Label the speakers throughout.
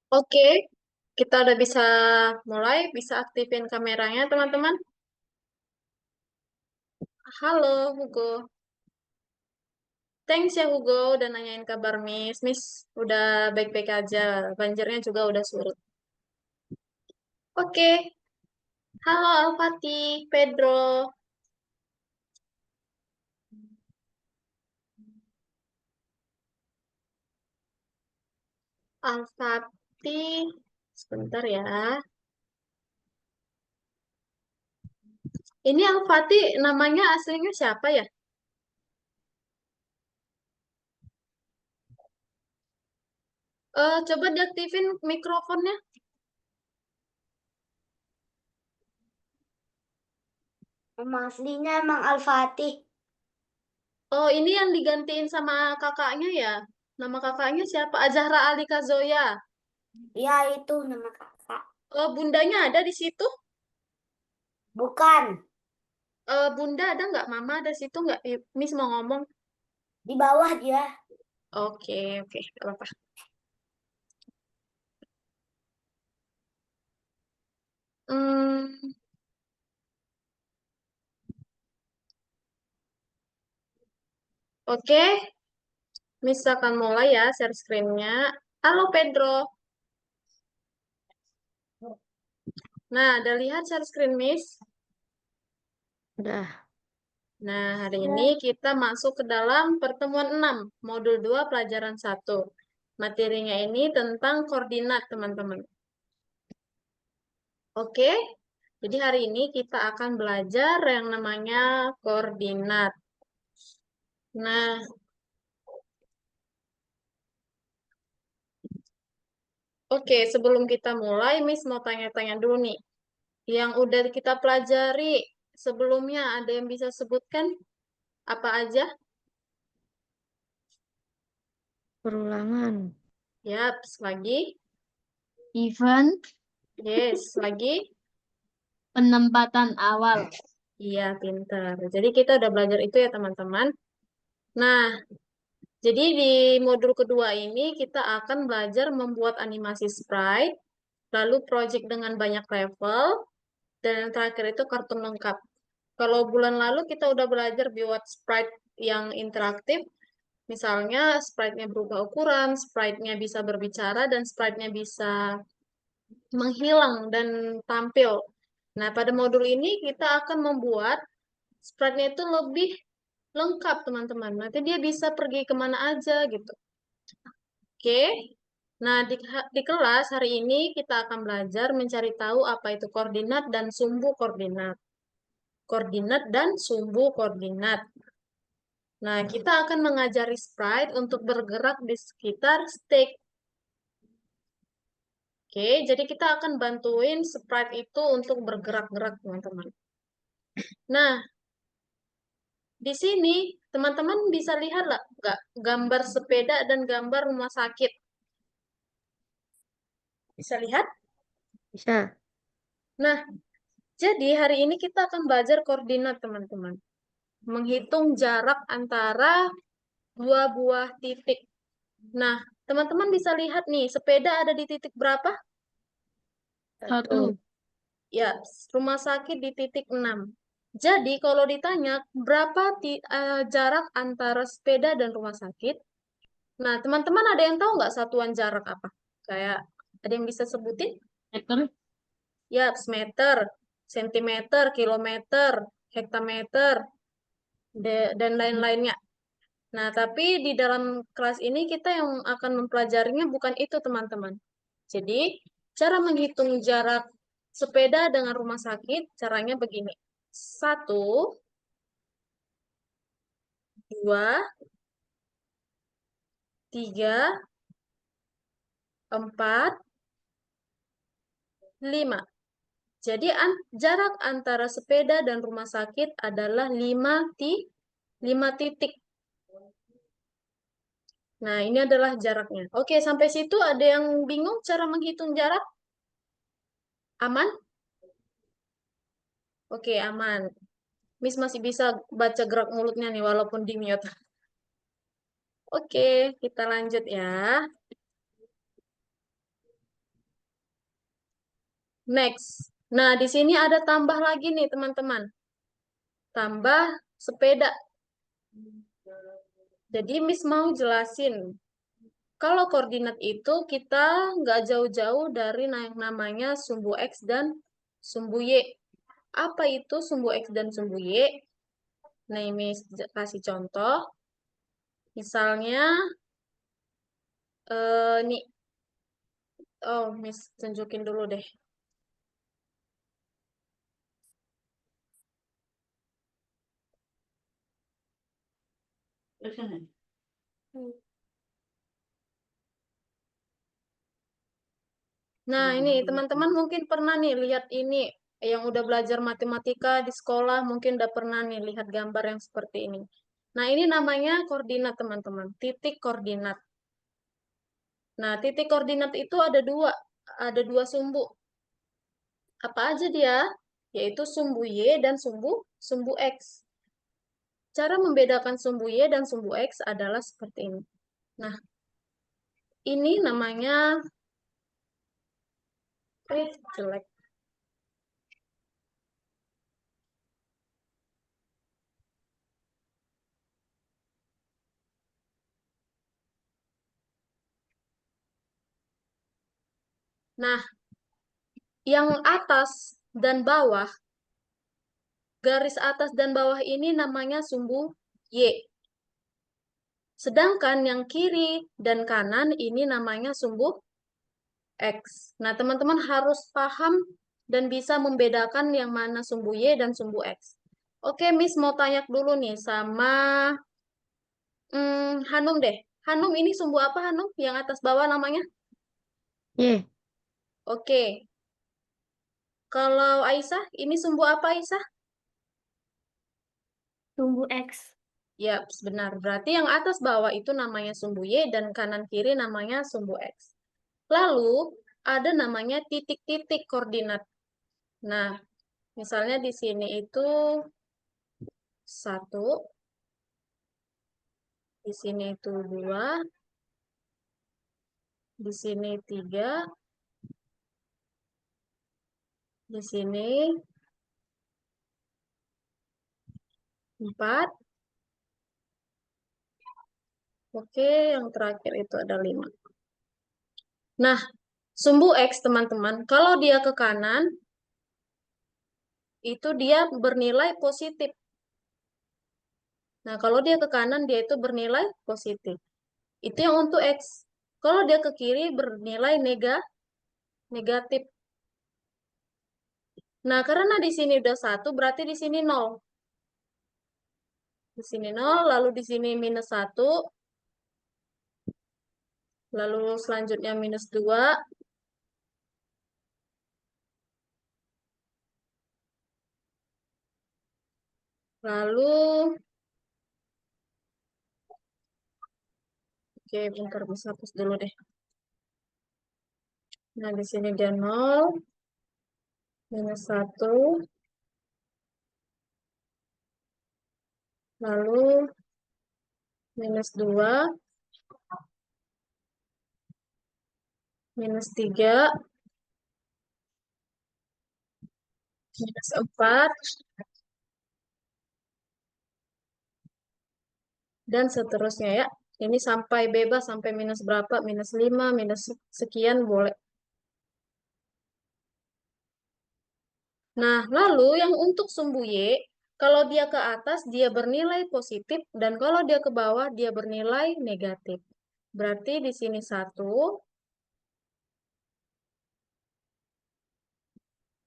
Speaker 1: Oke, kita udah bisa mulai, bisa aktifin kameranya, teman-teman. Halo, Hugo. Thanks ya, Hugo, udah nanyain kabar Miss. Miss udah baik-baik aja, banjirnya juga udah surut. Oke, halo Alfati, Pedro. Alfati, sebentar ya. Ini Alfati namanya aslinya siapa ya? Coba diaktifin mikrofonnya.
Speaker 2: Nama aslinya emang Al-Fatih.
Speaker 1: Oh, ini yang digantiin sama kakaknya ya? Nama kakaknya siapa? Azahra Alika Zoya.
Speaker 2: Ya itu nama kakak.
Speaker 1: Bundanya ada di situ?
Speaker 2: Bukan.
Speaker 1: Bunda ada nggak? Mama ada di situ nggak? Miss mau ngomong.
Speaker 2: Di bawah dia.
Speaker 1: Oke, oke, nggak apa-apa. Hmm, oke, Miss akan mulai ya share screen-nya. Halo Pedro. Nah, ada lihat share screen Miss?
Speaker 2: Udah.
Speaker 1: Nah, hari ini kita masuk ke dalam pertemuan 6 modul 2 pelajaran 1. Materinya ini tentang koordinat, teman-teman. Oke, jadi hari ini kita akan belajar yang namanya koordinat. Nah, oke, sebelum kita mulai, Miss mau tanya-tanya dulu nih. Yang udah kita pelajari sebelumnya, ada yang bisa sebutkan apa aja?
Speaker 3: Perulangan.
Speaker 1: Yap, lagi.
Speaker 3: Event
Speaker 1: Yes, lagi.
Speaker 3: penempatan awal.
Speaker 1: Iya, pintar. Jadi kita udah belajar itu ya, teman-teman. Nah, jadi di modul kedua ini kita akan belajar membuat animasi sprite, lalu project dengan banyak level, dan yang terakhir itu kartun lengkap. Kalau bulan lalu kita udah belajar buat sprite yang interaktif, misalnya sprite-nya berubah ukuran, sprite-nya bisa berbicara, dan sprite-nya bisa menghilang dan tampil. Nah, pada modul ini kita akan membuat sprite-nya itu lebih lengkap, teman-teman. Nanti dia bisa pergi kemana aja gitu. Oke. Nah, di kelas hari ini kita akan belajar mencari tahu apa itu koordinat dan sumbu koordinat. Koordinat dan sumbu koordinat. Nah, kita akan mengajari sprite untuk bergerak di sekitar stick. Oke, jadi kita akan bantuin sprite itu untuk bergerak-gerak, teman-teman. Nah, di sini teman-teman bisa lihat lah, nggak gambar sepeda dan gambar rumah sakit. Bisa lihat?
Speaker 3: Bisa.
Speaker 1: Nah, jadi hari ini kita akan belajar koordinat, teman-teman. Menghitung jarak antara dua buah titik. Nah, teman-teman bisa lihat nih, sepeda ada di titik berapa?
Speaker 3: Satu.
Speaker 1: Ya, rumah sakit di titik 6. Jadi, kalau ditanya berapa jarak antara sepeda dan rumah sakit, nah, teman-teman ada yang tahu nggak satuan jarak apa? Kayak, ada yang bisa sebutin?
Speaker 3: Meter.
Speaker 1: Ya, meter, sentimeter, kilometer, hektameter, dan lain-lainnya. Nah, tapi di dalam kelas ini kita yang akan mempelajarinya bukan itu, teman-teman. Jadi, cara menghitung jarak sepeda dengan rumah sakit, caranya begini. Satu, dua, tiga, empat, lima. Jadi, jarak antara sepeda dan rumah sakit adalah 5 titik. Nah, ini adalah jaraknya. Oke, sampai situ ada yang bingung cara menghitung jarak? Aman? Oke, aman. Miss masih bisa baca gerak mulutnya nih, walaupun di mute. Oke, kita lanjut ya. Next. Nah, di sini ada tambah lagi nih, teman-teman. Tambah sepeda. Jadi, Miss mau jelasin. Kalau koordinat itu kita nggak jauh-jauh dari yang namanya sumbu X dan sumbu Y. Apa itu sumbu X dan sumbu Y? Nah, Miss kasih contoh. Misalnya, nih, oh, Miss tunjukin dulu deh. Nah, ini teman-teman mungkin pernah nih lihat ini yang udah belajar matematika di sekolah, mungkin udah pernah nih lihat gambar yang seperti ini. Nah, ini namanya koordinat, teman-teman. Titik koordinat. Nah, titik koordinat itu ada dua sumbu. Apa aja dia? Yaitu sumbu Y dan sumbu X. Cara membedakan sumbu Y dan sumbu X adalah seperti ini. Nah, ini namanya jelek. Nah, yang atas dan bawah, garis atas dan bawah ini namanya sumbu Y. Sedangkan yang kiri dan kanan ini namanya sumbu X. Nah, teman-teman harus paham dan bisa membedakan yang mana sumbu Y dan sumbu X. Oke, Miss mau tanya dulu nih sama Hanum deh. Hanum ini sumbu apa Hanum? Yang atas bawah namanya?
Speaker 3: Y.
Speaker 1: Oke. Kalau Aisyah, ini sumbu apa Aisyah?
Speaker 2: Sumbu X.
Speaker 1: Ya, benar. Berarti yang atas bawah itu namanya sumbu Y dan kanan kiri namanya sumbu X. Lalu ada namanya titik-titik koordinat. Nah, misalnya di sini itu 1, di sini itu 2, di sini 3, di sini 4. Oke, yang terakhir itu ada 5. Nah, sumbu X, teman-teman, kalau dia ke kanan, itu dia bernilai positif. Nah, kalau dia ke kanan, dia itu bernilai positif. Itu yang untuk X. Kalau dia ke kiri, bernilai negatif. Nah, karena di sini udah 1, berarti di sini 0. Di sini 0, lalu di sini minus 1, lalu selanjutnya minus 2, lalu, oke, bentar, bisa hapus dulu deh. Nah, di sini dia 0, minus 1, lalu minus 2, minus 3, minus 4, dan seterusnya ya. Ini sampai bebas, sampai minus berapa, minus 5, minus sekian boleh. Nah, lalu yang untuk sumbu Y, kalau dia ke atas, dia bernilai positif, dan kalau dia ke bawah, dia bernilai negatif. Berarti di sini 1,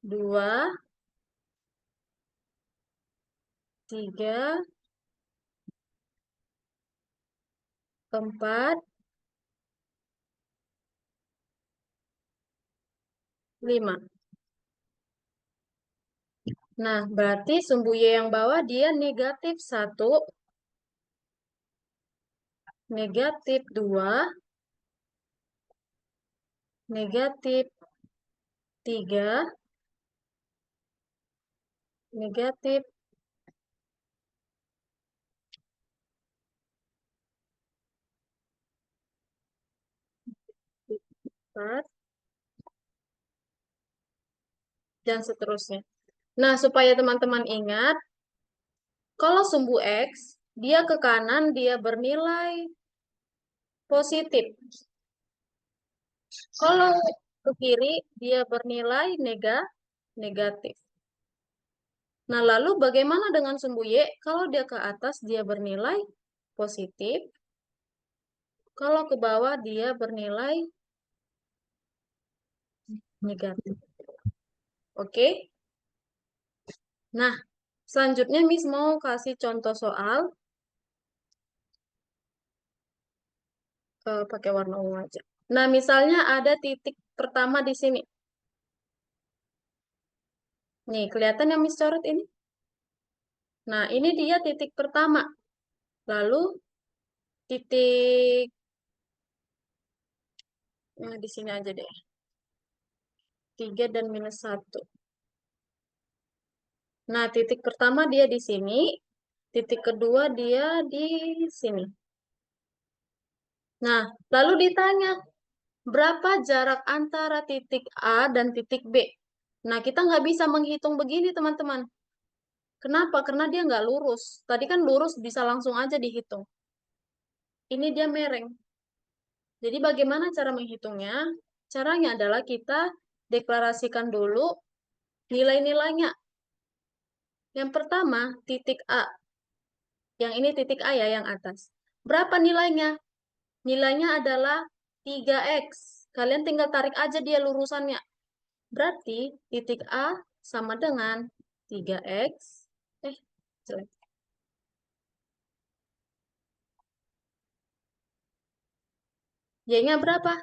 Speaker 1: 2, 3, 4, 5. Nah, berarti sumbu Y yang bawah dia negatif 1, negatif 2, negatif 3, negatif 4, dan seterusnya. Nah, supaya teman-teman ingat, kalau sumbu X, dia ke kanan, dia bernilai positif. Kalau ke kiri, dia bernilai negatif. Nah, lalu bagaimana dengan sumbu Y? Kalau dia ke atas, dia bernilai positif. Kalau ke bawah, dia bernilai negatif. Oke? Nah, selanjutnya Miss mau kasih contoh soal. Pakai warna ungu aja. Nah, misalnya ada titik pertama di sini. Nih, kelihatan yang Miss coret ini? Nah, ini dia titik pertama. Lalu, titik... Nah, di sini aja deh. 3 dan minus 1. Nah, titik pertama dia di sini. Titik kedua dia di sini. Nah, lalu ditanya, berapa jarak antara titik A dan titik B? Nah, kita nggak bisa menghitung begini, teman-teman. Kenapa? Karena dia nggak lurus. Tadi kan lurus, bisa langsung aja dihitung. Ini dia mereng. Jadi bagaimana cara menghitungnya? Caranya adalah kita deklarasikan dulu nilai-nilainya. Yang pertama, titik A. Yang ini titik A ya, yang atas. Berapa nilainya? Nilainya adalah 3X. Kalian tinggal tarik aja dia lurusannya. Berarti titik A sama dengan 3X. Jelek. Y-nya berapa?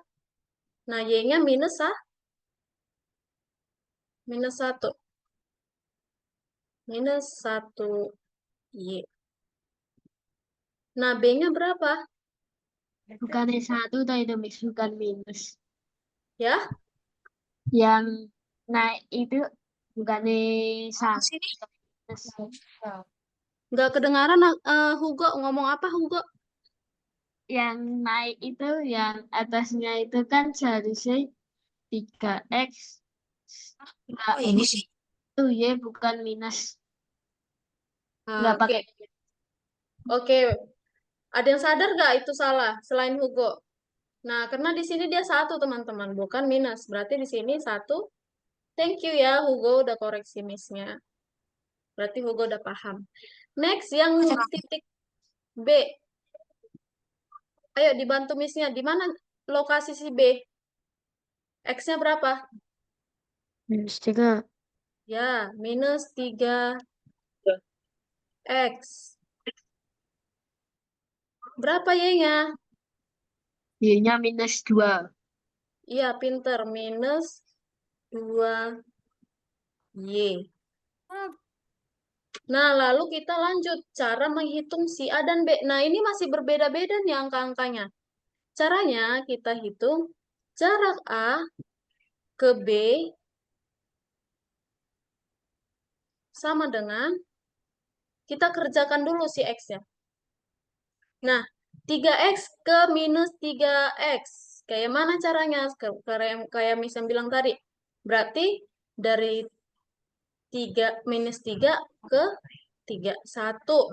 Speaker 1: Nah, Y-nya minus 1. Minus 1Y. Nah, B-nya berapa?
Speaker 3: Bukannya 1 tadi itu Miss, bukan minus.
Speaker 1: Ya,
Speaker 3: Yang naik itu bukannya 1 minus.
Speaker 1: nggak kedengaran Hugo ngomong apa Hugo?
Speaker 3: Yang naik itu yang atasnya itu kan seharusnya 3X. Nggak,
Speaker 2: ini sih.
Speaker 3: itu Y bukan minus. Nggak
Speaker 1: Oke,
Speaker 3: pakai.
Speaker 1: oke. Ada yang sadar nggak itu salah selain Hugo? Nah, karena di sini dia 1 teman-teman, bukan minus. Berarti di sini 1. Thank you ya Hugo udah koreksi miss-nya. Berarti Hugo udah paham. Next, yang titik B. Ayo dibantu miss-nya. Di mana lokasi si B? X-nya berapa?
Speaker 3: Minus 3.
Speaker 1: Ya, minus 3X. Berapa Y-nya?
Speaker 3: Y-nya minus 2.
Speaker 1: Iya, pinter. Minus 2Y. Nah, lalu kita lanjut cara menghitung si A dan B. Nah, ini masih berbeda-beda nih angka-angkanya. Caranya kita hitung jarak A ke B sama dengan, kita kerjakan dulu si X-nya. Nah, 3X ke minus 3X. Kayak mana caranya? Kayak misalnya bilang tadi. Berarti dari 3 minus 3 ke 3. 1, 2,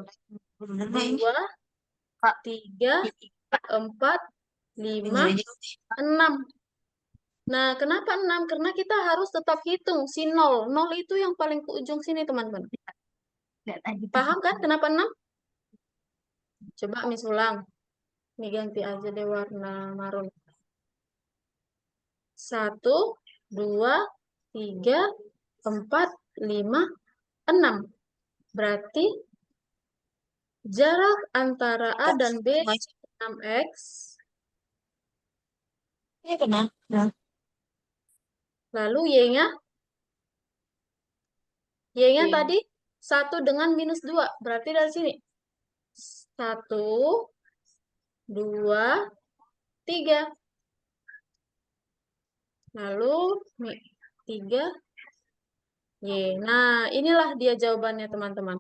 Speaker 1: 3, 4, 5, 6. Nah, kenapa 6? Karena kita harus tetap hitung si 0. 0 itu yang paling ke ujung sini, teman-teman.
Speaker 3: Nggak tadi.
Speaker 1: Paham kan kenapa 6? Coba Miss ulang. Ini ganti aja deh warna marun. 1, 2, 3, 4, 5, 6. Berarti jarak antara A dan B 6X.
Speaker 2: Ini kena.
Speaker 1: Lalu Y-nya? Y-nya
Speaker 3: Y.
Speaker 1: tadi 1 dengan minus 2. Berarti dari sini. 1, 2, 3. Lalu 3 Y. Nah, inilah dia jawabannya teman-teman.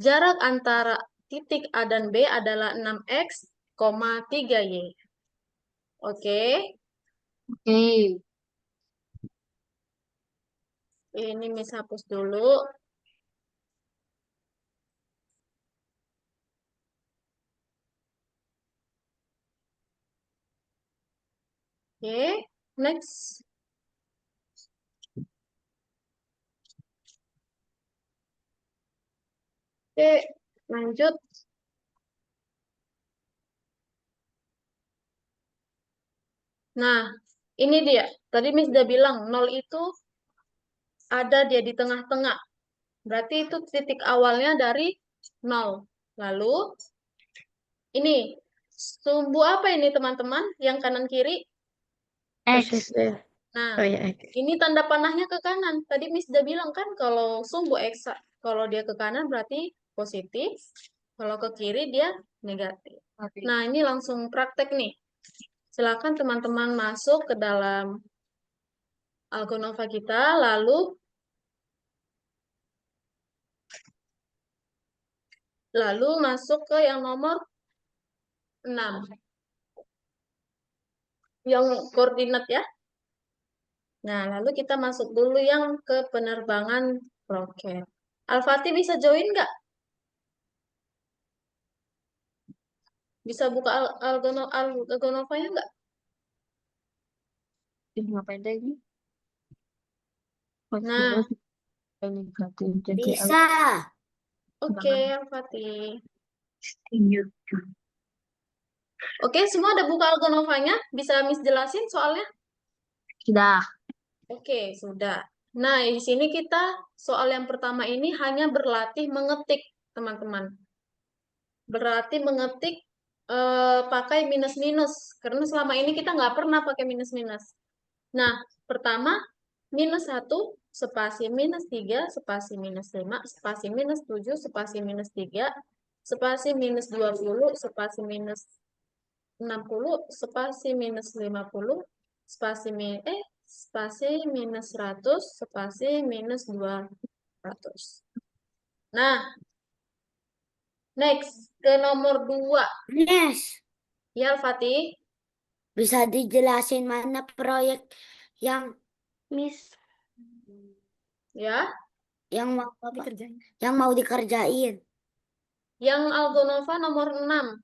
Speaker 1: Jarak antara titik A dan B adalah 6X, 3Y. Oke.
Speaker 3: Oke.
Speaker 1: Ini Miss hapus dulu. Oke, next. Oke, lanjut. Nah, ini dia. Tadi Miss udah bilang, 0 itu ada dia di tengah-tengah. Berarti itu titik awalnya dari 0. Lalu, ini. Sumbu apa ini, teman-teman? Yang kanan kiri?
Speaker 3: X.
Speaker 1: Nah,
Speaker 3: Oh ya, X.
Speaker 1: ini tanda panahnya ke kanan. Tadi Miss udah bilang kan, kalau sumbu X, kalau dia ke kanan berarti positif. Kalau ke kiri dia negatif. Nah, ini langsung praktek nih. Silakan teman-teman masuk ke dalam Algonova kita, lalu masuk ke yang nomor 6. Yang koordinat ya. Nah, lalu kita masuk dulu yang ke penerbangan roket. Al-Fatih bisa join nggak? Bisa buka Algonovanya nggak?
Speaker 3: Ngapain tadi?
Speaker 1: Nah,
Speaker 3: Negatif. Jadi
Speaker 2: Bisa.
Speaker 1: oke, Al-Fatih. Oke, semua udah buka Algonovanya? Bisa Miss jelasin soalnya?
Speaker 3: Sudah.
Speaker 1: Oke, sudah. Nah, di sini kita soal yang pertama ini hanya berlatih mengetik, teman-teman. Berarti mengetik pakai minus-minus. Karena selama ini kita nggak pernah pakai minus-minus. Nah, pertama, -1, spasi -3, spasi -5, spasi -7, spasi -3, spasi -20, spasi -60, spasi -50, spasi -100, spasi -200. Nah, next ke nomor 2.
Speaker 2: Yes.
Speaker 1: Ya, Fatih.
Speaker 2: Bisa dijelasin mana proyek yang
Speaker 3: Miss.
Speaker 1: Ya,
Speaker 2: yang mau dikerjain? Yang mau dikerjain.
Speaker 1: yang Algonova nomor 6.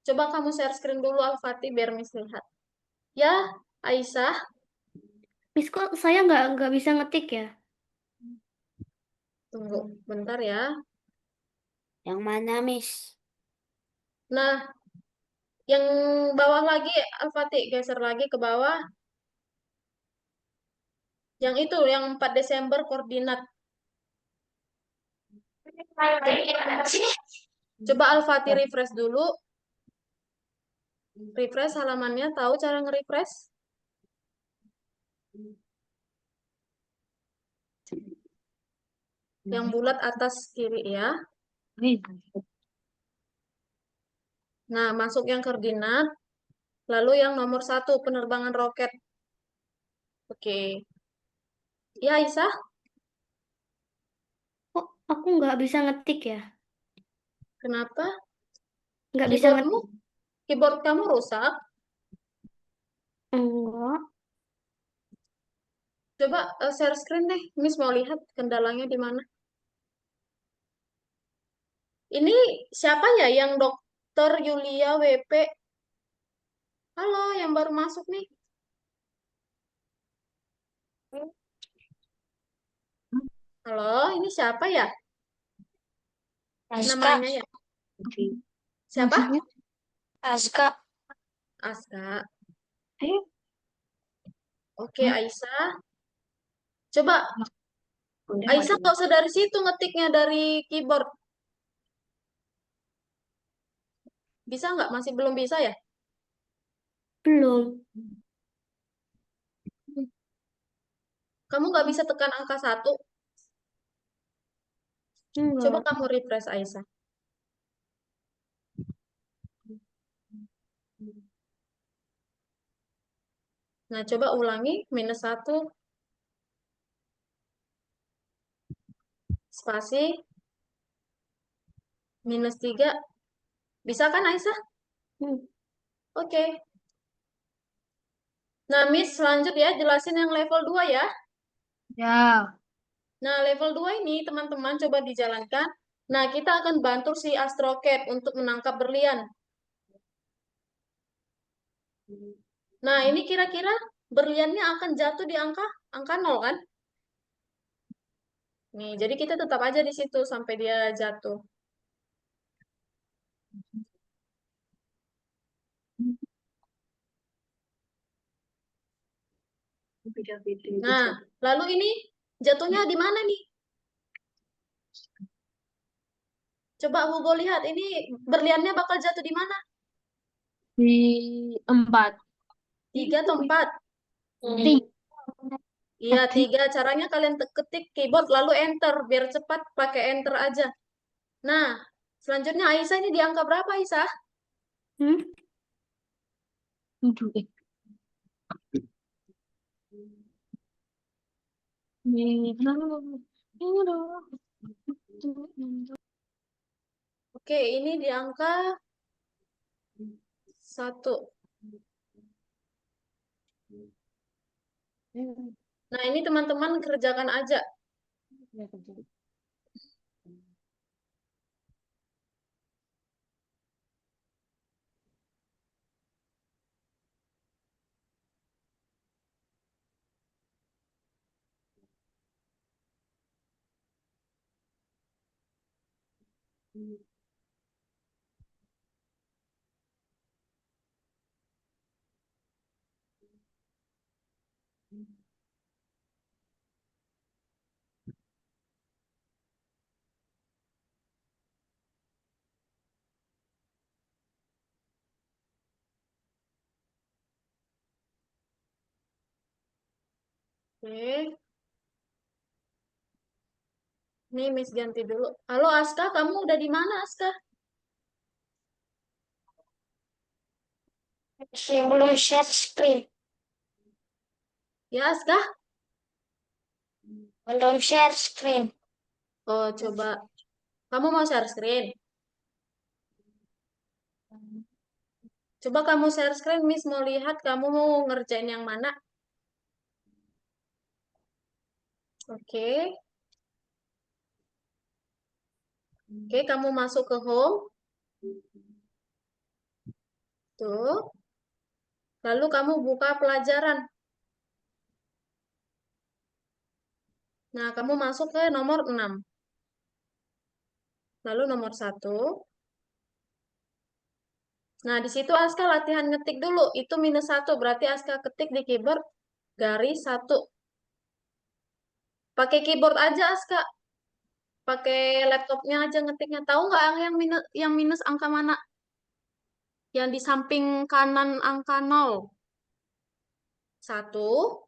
Speaker 1: Coba kamu share screen dulu, Al-Fatih, biar Miss lihat. Ya, Aisyah.
Speaker 3: Miss, kok saya nggak bisa ngetik ya?
Speaker 1: Tunggu bentar ya.
Speaker 2: Yang mana, Miss?
Speaker 1: Nah, yang bawah lagi, Al-Fatih, geser lagi ke bawah. Yang itu, yang 4 Desember koordinat. Coba Al-Fatih refresh dulu. Refresh halamannya, tahu cara nge-refresh? Yang bulat atas kiri ya. Nah, masuk yang koordinat. Lalu yang nomor 1, penerbangan roket. Oke. Ya, Aisyah,
Speaker 3: Kok aku nggak bisa ngetik ya?
Speaker 1: kenapa?
Speaker 3: Nggak bisa
Speaker 1: Keyboardmu,
Speaker 3: ngetik.
Speaker 1: keyboard kamu rusak?
Speaker 3: Enggak.
Speaker 1: Coba share screen deh. Miss mau lihat kendalanya di mana. Ini siapa ya yang Dokter Yulia WP? Halo, yang baru masuk nih. Halo, ini siapa ya?
Speaker 2: Aska.
Speaker 1: Namanya ya? Siapa?
Speaker 3: Maksudnya?
Speaker 2: Aska.
Speaker 1: Aska.
Speaker 3: Ayo.
Speaker 1: Oke, Aisyah. Coba
Speaker 3: Udah,
Speaker 1: Aisyah nggak usah dari situ ngetiknya dari keyboard. Bisa nggak? Masih belum bisa ya?
Speaker 3: belum.
Speaker 1: Kamu nggak bisa tekan angka 1. Coba
Speaker 3: Enggak.
Speaker 1: kamu refresh Aisyah. Nah, coba ulangi -1 spasi -3. Bisa kan Aisyah?
Speaker 3: Hmm.
Speaker 1: Oke. Nah, Miss lanjut ya, jelasin yang level 2 ya.
Speaker 3: Ya.
Speaker 1: Nah, level 2 ini teman-teman coba dijalankan. Nah, kita akan bantu si Astrocat untuk menangkap berlian. Nah, ini kira-kira berliannya akan jatuh di angka 0 kan? Nih, jadi kita tetap aja di situ sampai dia jatuh. Nah, lalu ini jatuhnya di mana nih? Coba Hugo lihat, ini berliannya bakal jatuh di mana?
Speaker 3: Di 4.
Speaker 1: 3 atau 4?
Speaker 3: Tiga.
Speaker 1: Iya, 3. Caranya kalian ketik keyboard lalu enter. Biar cepat pakai enter aja. Nah, selanjutnya Aisyah ini di angka berapa, Aisyah?
Speaker 3: 7.
Speaker 1: Oke, ini di angka 1. Nah, ini teman-teman kerjakan aja. Oke. Nih, Miss ganti dulu. Halo, Aska, kamu udah di mana, Aska?
Speaker 2: Belum share screen.
Speaker 1: Ya, Aska?
Speaker 2: Belum share screen.
Speaker 1: Oh, coba. Kamu mau share screen? Coba kamu share screen, Miss mau lihat kamu mau ngerjain yang mana. Oke. Oke, kamu masuk ke home. Tuh. Lalu kamu buka pelajaran. Nah, kamu masuk ke nomor 6. Lalu nomor 1. Nah, di situ Aska latihan ngetik dulu. Itu -1. Berarti Aska ketik di keyboard garis 1. Pakai keyboard aja, Aska. Pakai laptopnya aja ngetiknya. Tahu nggak yang minus angka mana? Yang di samping kanan angka 0. 1,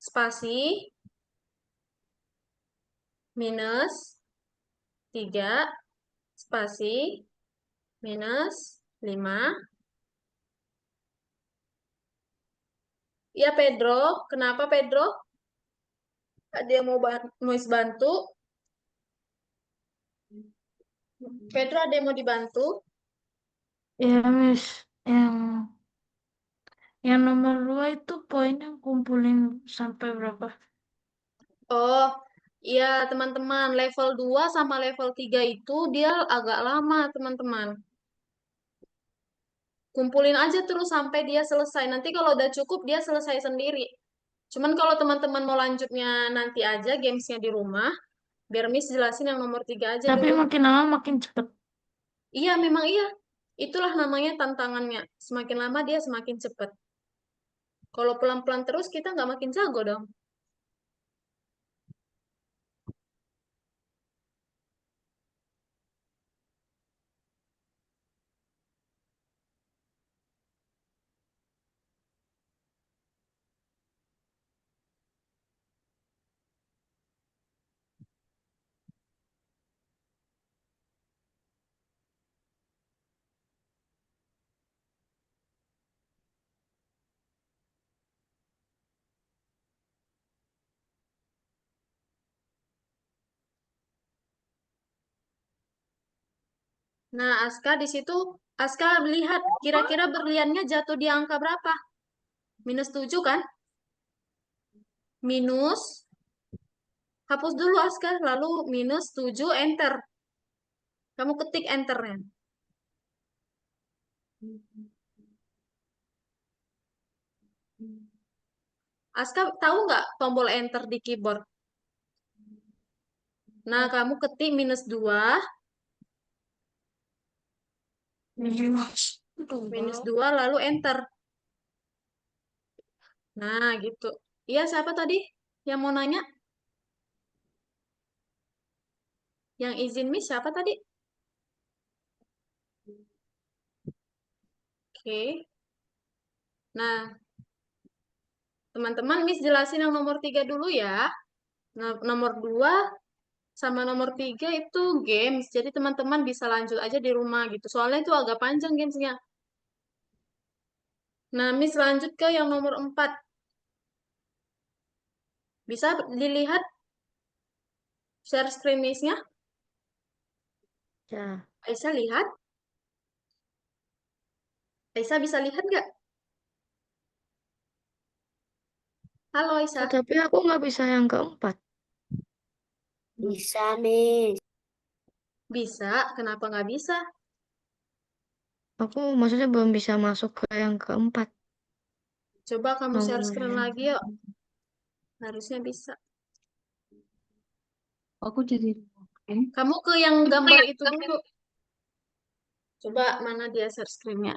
Speaker 1: spasi, minus, 3, spasi, minus, 5. Ya, Pedro. Kenapa, Pedro? Ada yang mau bantu? Pedro, ada yang mau dibantu?
Speaker 3: Ya, Miss, yang nomor 2 itu poinnya kumpulin sampai berapa?
Speaker 1: Oh, iya teman-teman. Level 2 sama level 3 itu dia agak lama, teman-teman. Kumpulin aja terus sampai dia selesai. Nanti kalau udah cukup, dia selesai sendiri. Cuman kalau teman-teman mau lanjutnya nanti aja gamesnya di rumah, biar Miss jelasin yang nomor 3 aja
Speaker 3: Tapi
Speaker 1: dulu.
Speaker 3: makin lama makin cepet.
Speaker 1: Iya, memang iya. Itulah namanya tantangannya. Semakin lama dia semakin cepat. Kalau pelan-pelan terus, kita nggak makin jago dong. Nah, Aska di situ, Aska lihat kira-kira berliannya jatuh di angka berapa? -7 kan? Minus Hapus dulu Aska, lalu minus 7, enter. Kamu ketik enternya. Aska tahu nggak tombol enter di keyboard? Nah, kamu ketik minus 2, minus 2 lalu enter. Nah, gitu. Iya, siapa tadi yang mau nanya? Yang izin Miss siapa tadi? Oke. Nah, teman-teman Miss jelasin yang nomor 3 dulu ya. Nah, nomor 2 sama nomor 3 itu games. Jadi teman-teman bisa lanjut aja di rumah gitu. Soalnya itu agak panjang gamesnya. Nah, Miss lanjut ke yang nomor 4. Bisa dilihat share screen Miss-nya?
Speaker 2: Ya.
Speaker 1: Aisyah lihat? Aisyah bisa lihat nggak? Halo Aisyah.
Speaker 3: Tapi aku nggak bisa yang keempat.
Speaker 2: Bisa, Miss.
Speaker 1: Bisa, kenapa nggak bisa?
Speaker 3: Aku maksudnya belum bisa masuk ke yang keempat.
Speaker 1: Coba kamu share
Speaker 3: Nomor
Speaker 1: screen
Speaker 3: yang
Speaker 1: lagi yuk. Harusnya bisa.
Speaker 3: aku jadi
Speaker 1: Kamu ke yang gambar itu dulu. Coba mana dia share screen-nya.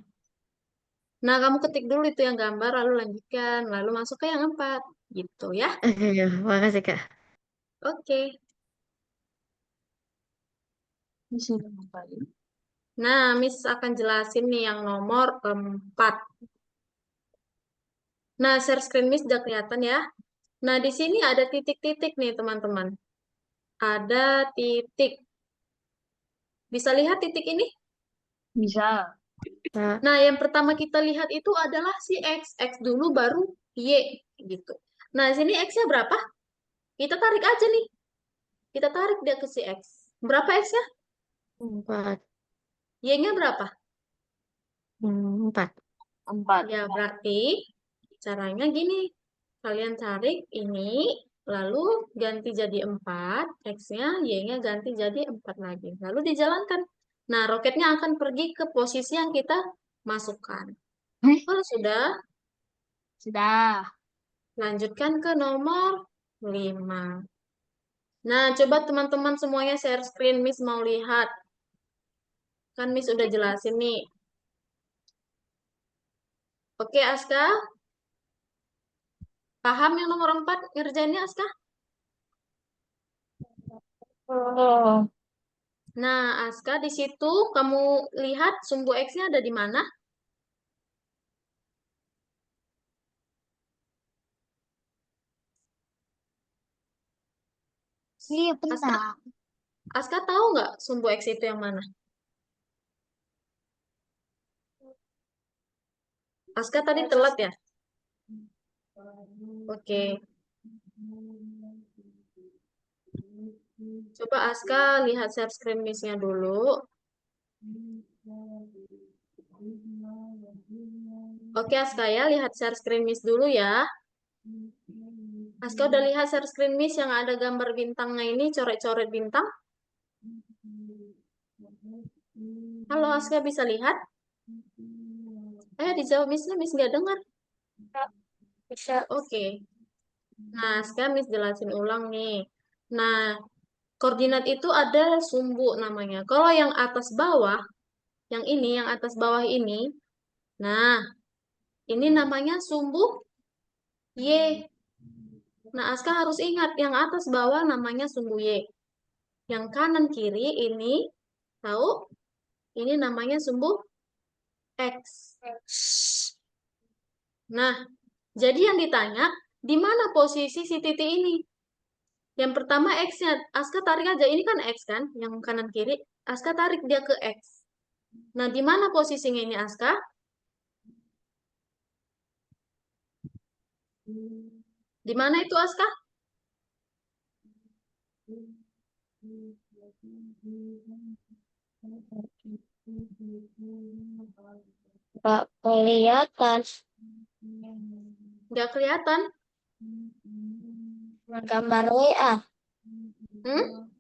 Speaker 1: Nah, kamu ketik dulu itu yang gambar, lalu lanjutkan, lalu masuk ke yang 4. Gitu ya.
Speaker 3: ya, makasih Kak.
Speaker 1: Oke.
Speaker 3: Bisa ngapain?
Speaker 1: Nah, Miss akan jelasin nih yang nomor 4. Nah, share screen Miss udah kelihatan ya. Nah, di sini ada titik-titik nih, teman-teman. Ada titik. Bisa lihat titik ini?
Speaker 3: Bisa. Kak,
Speaker 1: Nah, yang pertama kita lihat itu adalah si X. X dulu baru Y. Gitu. Nah, sini X-nya berapa? Kita tarik aja nih. Kita tarik dia ke si X. Berapa X-nya?
Speaker 3: 4.
Speaker 1: Y-nya berapa?
Speaker 3: 4. 4.
Speaker 1: Ya, berarti caranya gini. Kalian tarik ini, lalu ganti jadi 4, X-nya, Y-nya ganti jadi 4 lagi. Lalu dijalankan. Nah, roketnya akan pergi ke posisi yang kita masukkan. Kalau sudah,
Speaker 3: Sudah.
Speaker 1: lanjutkan ke nomor 5. Nah, coba teman-teman semuanya share screen. Miss mau lihat. Kan Miss udah jelasin nih. Oke, Aska. Paham yang nomor 4 ngerjainnya, Aska?
Speaker 3: Oh.
Speaker 1: Nah, Aska, di situ kamu lihat sumbu X-nya ada di mana?
Speaker 3: Iya,
Speaker 1: Aska,
Speaker 3: bentar.
Speaker 1: Aska tahu nggak sumbu X itu yang mana? Aska tadi telat ya? Oke. Coba Aska lihat share screen Miss-nya dulu. Oke, Aska ya, lihat share screen Miss dulu ya. Aska udah lihat share screen Miss yang ada gambar bintangnya ini, coret-coret bintang? Halo, Aska bisa lihat? Dijawab Miss-nya, Miss nggak dengar.
Speaker 2: Bisa.
Speaker 1: Oke. Nah, sekarang Miss jelasin ulang nih. Nah, koordinat itu ada sumbu namanya. Kalau yang atas bawah, yang ini, yang atas bawah ini, nah, ini namanya sumbu Y. Nah, Aska harus ingat, yang atas bawah namanya sumbu Y. Yang kanan kiri ini, tahu? Ini namanya sumbu X. Nah, jadi yang ditanya, di mana posisi si titik ini? Yang pertama X-nya, Aska tarik aja. Ini kan X kan, yang kanan kiri. Aska tarik dia ke X. Nah, di mana posisinya ini Aska? Di mana itu Aska?
Speaker 2: Nggak kelihatan.
Speaker 1: Nggak kelihatan.
Speaker 2: Gambar WA.
Speaker 1: Hmm?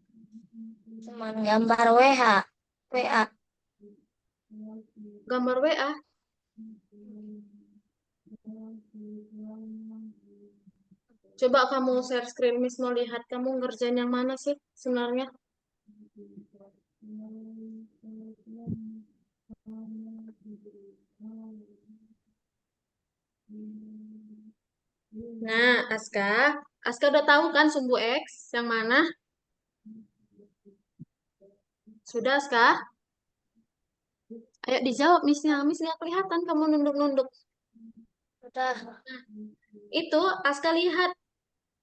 Speaker 2: Cuman gambar WH. WA.
Speaker 1: Gambar WA. Coba kamu share screen, Miss mau lihat kamu ngerjain yang mana sih sebenarnya? Nah, Aska udah tahu kan sumbu X yang mana? Sudah, Aska? Ayo dijawab, Missnya. Miss nggak kelihatan kamu nunduk-nunduk.
Speaker 2: Sudah.
Speaker 1: Itu Aska lihat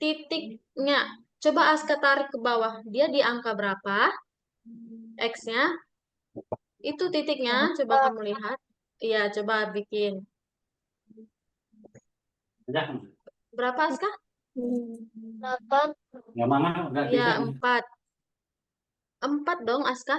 Speaker 1: titiknya. Coba Aska tarik ke bawah. Dia di angka berapa? X-nya. Itu titiknya. Coba kamu lihat. Iya, coba bikin. Berapa, Aska?
Speaker 2: 8.
Speaker 4: Yang mana? Udah
Speaker 1: Iya,
Speaker 4: bisa.
Speaker 1: 4. 4 dong, Aska.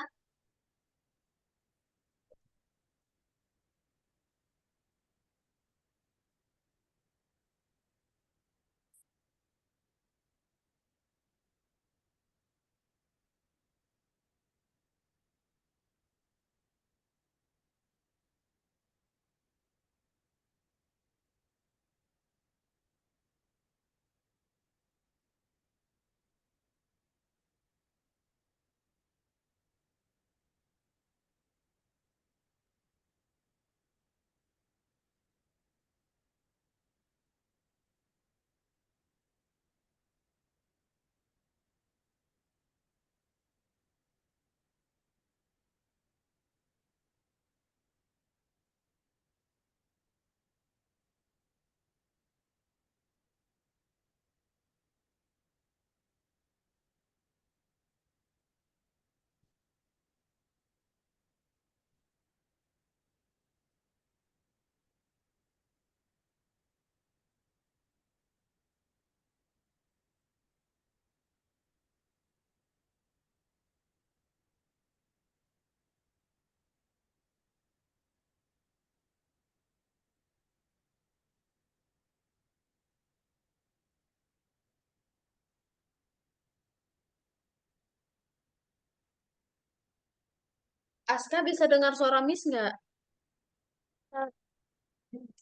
Speaker 1: Aska bisa dengar suara Miss nggak?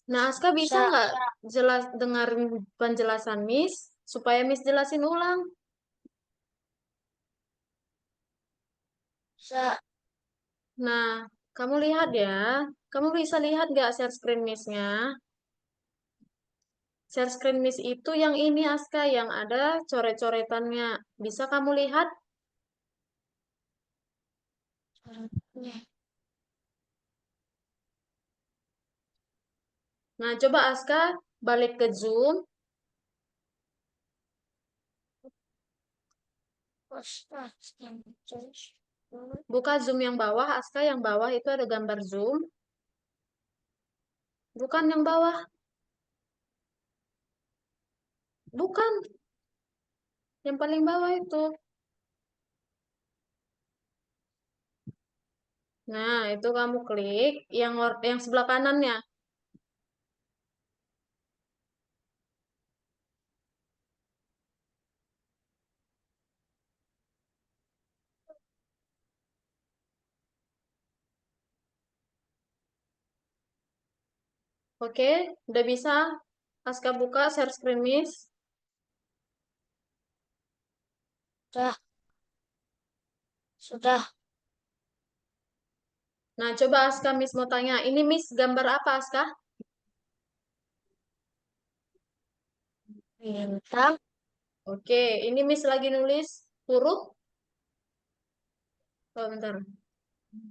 Speaker 1: Nah, Aska bisa
Speaker 2: Bisa.
Speaker 1: nggak jelas dengerin penjelasan Miss supaya Miss jelasin ulang?
Speaker 2: Bisa.
Speaker 1: Nah, kamu lihat ya. Kamu bisa lihat nggak share screen Miss-nya? Share screen Miss itu yang ini Aska, yang ada coret-coretannya. Bisa kamu lihat? Nah, coba Aska balik ke Zoom. Buka Zoom yang bawah, Aska yang bawah itu ada gambar Zoom. Bukan yang bawah. Bukan. Yang paling bawah itu. Nah, itu kamu klik yang sebelah kanannya. Oke, udah bisa. Aska buka share screen Miss.
Speaker 2: Sudah. Sudah.
Speaker 1: Nah, coba Aska Miss mau tanya, ini Miss gambar apa Aska?
Speaker 2: Bintang.
Speaker 1: Oke, ini Miss lagi nulis huruf. Oh, bentar.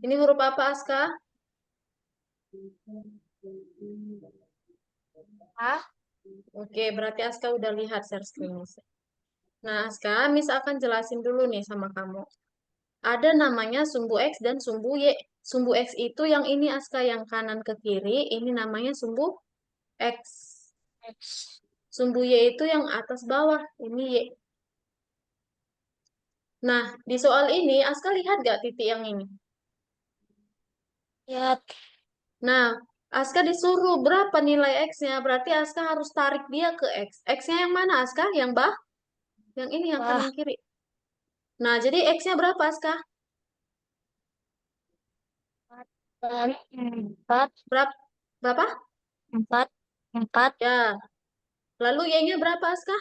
Speaker 1: Ini huruf apa Aska?
Speaker 2: A.
Speaker 1: Oke, berarti Aska udah lihat share screen Miss. Nah, Aska, Miss akan jelasin dulu nih sama kamu. Ada namanya sumbu X dan sumbu Y. Sumbu X itu yang ini Aska, yang kanan ke kiri, ini namanya sumbu X.
Speaker 2: X.
Speaker 1: Sumbu Y itu yang atas bawah, ini Y. Nah, di soal ini, Aska lihat gak titik yang ini?
Speaker 2: Lihat.
Speaker 1: Nah, Aska disuruh berapa nilai X-nya, berarti Aska harus tarik dia ke X. X-nya yang mana Aska? Yang bawah? Yang ini, yang
Speaker 2: Wah.
Speaker 1: kanan kiri. Nah, jadi X-nya berapa, Aska?
Speaker 2: Dan empat,
Speaker 1: Berapa? Berapa?
Speaker 2: empat, empat,
Speaker 1: Ya. Lalu Y-nya berapa, Aska?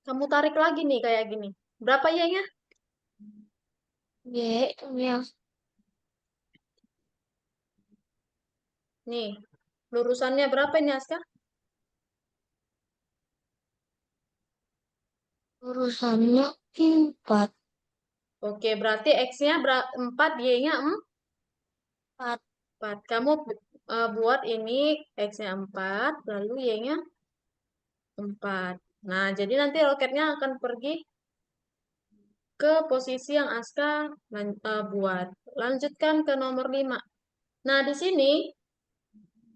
Speaker 1: Kamu tarik lagi nih kayak gini. Berapa Y-nya?
Speaker 2: Y, yang
Speaker 1: Nih, lurusannya berapa ini, Aska?
Speaker 2: urusannya empat,
Speaker 1: Oke, berarti X-nya 4, Y-nya 4.
Speaker 2: empat,
Speaker 1: Kamu buat ini X-nya 4, lalu Y-nya 4. Nah, jadi nanti roketnya akan pergi ke posisi yang Aska buat. Lanjutkan ke nomor 5. Nah, di sini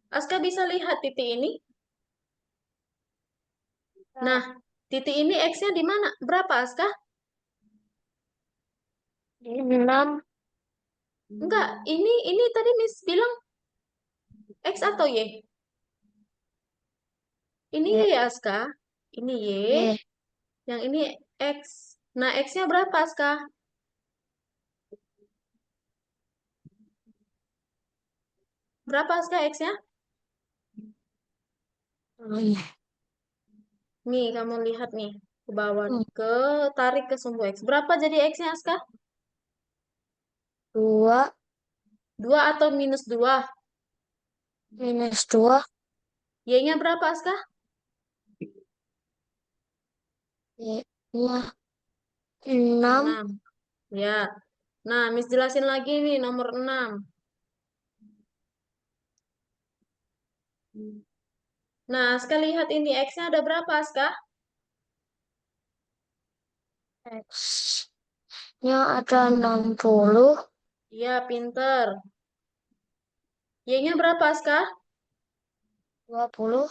Speaker 1: Aska bisa lihat titik ini. Nah, titik ini X-nya di mana? Berapa, Aska?
Speaker 2: enam,
Speaker 1: Enggak, ini tadi Miss bilang X atau Y? Ini
Speaker 2: Y,
Speaker 1: Y, Aska. Ini Y,
Speaker 2: Y,
Speaker 1: yang ini X. Nah, X-nya berapa, Aska? Berapa, Aska, X-nya? Nih, kamu lihat nih. Ke bawah. Tarik ke sumbu X. Berapa jadi X-nya, Aska?
Speaker 2: dua,
Speaker 1: 2 atau minus 2?
Speaker 2: minus dua,
Speaker 1: Y-nya berapa, Aska?
Speaker 2: Y, nya enam,
Speaker 1: 6. Ya. Nah, Miss jelasin lagi nih, nomor 6. Nah, Aska lihat ini X-nya ada berapa, Aska?
Speaker 2: X-nya ada 60,
Speaker 1: Iya, pinter. Y-nya berapa, Aska?
Speaker 2: 20,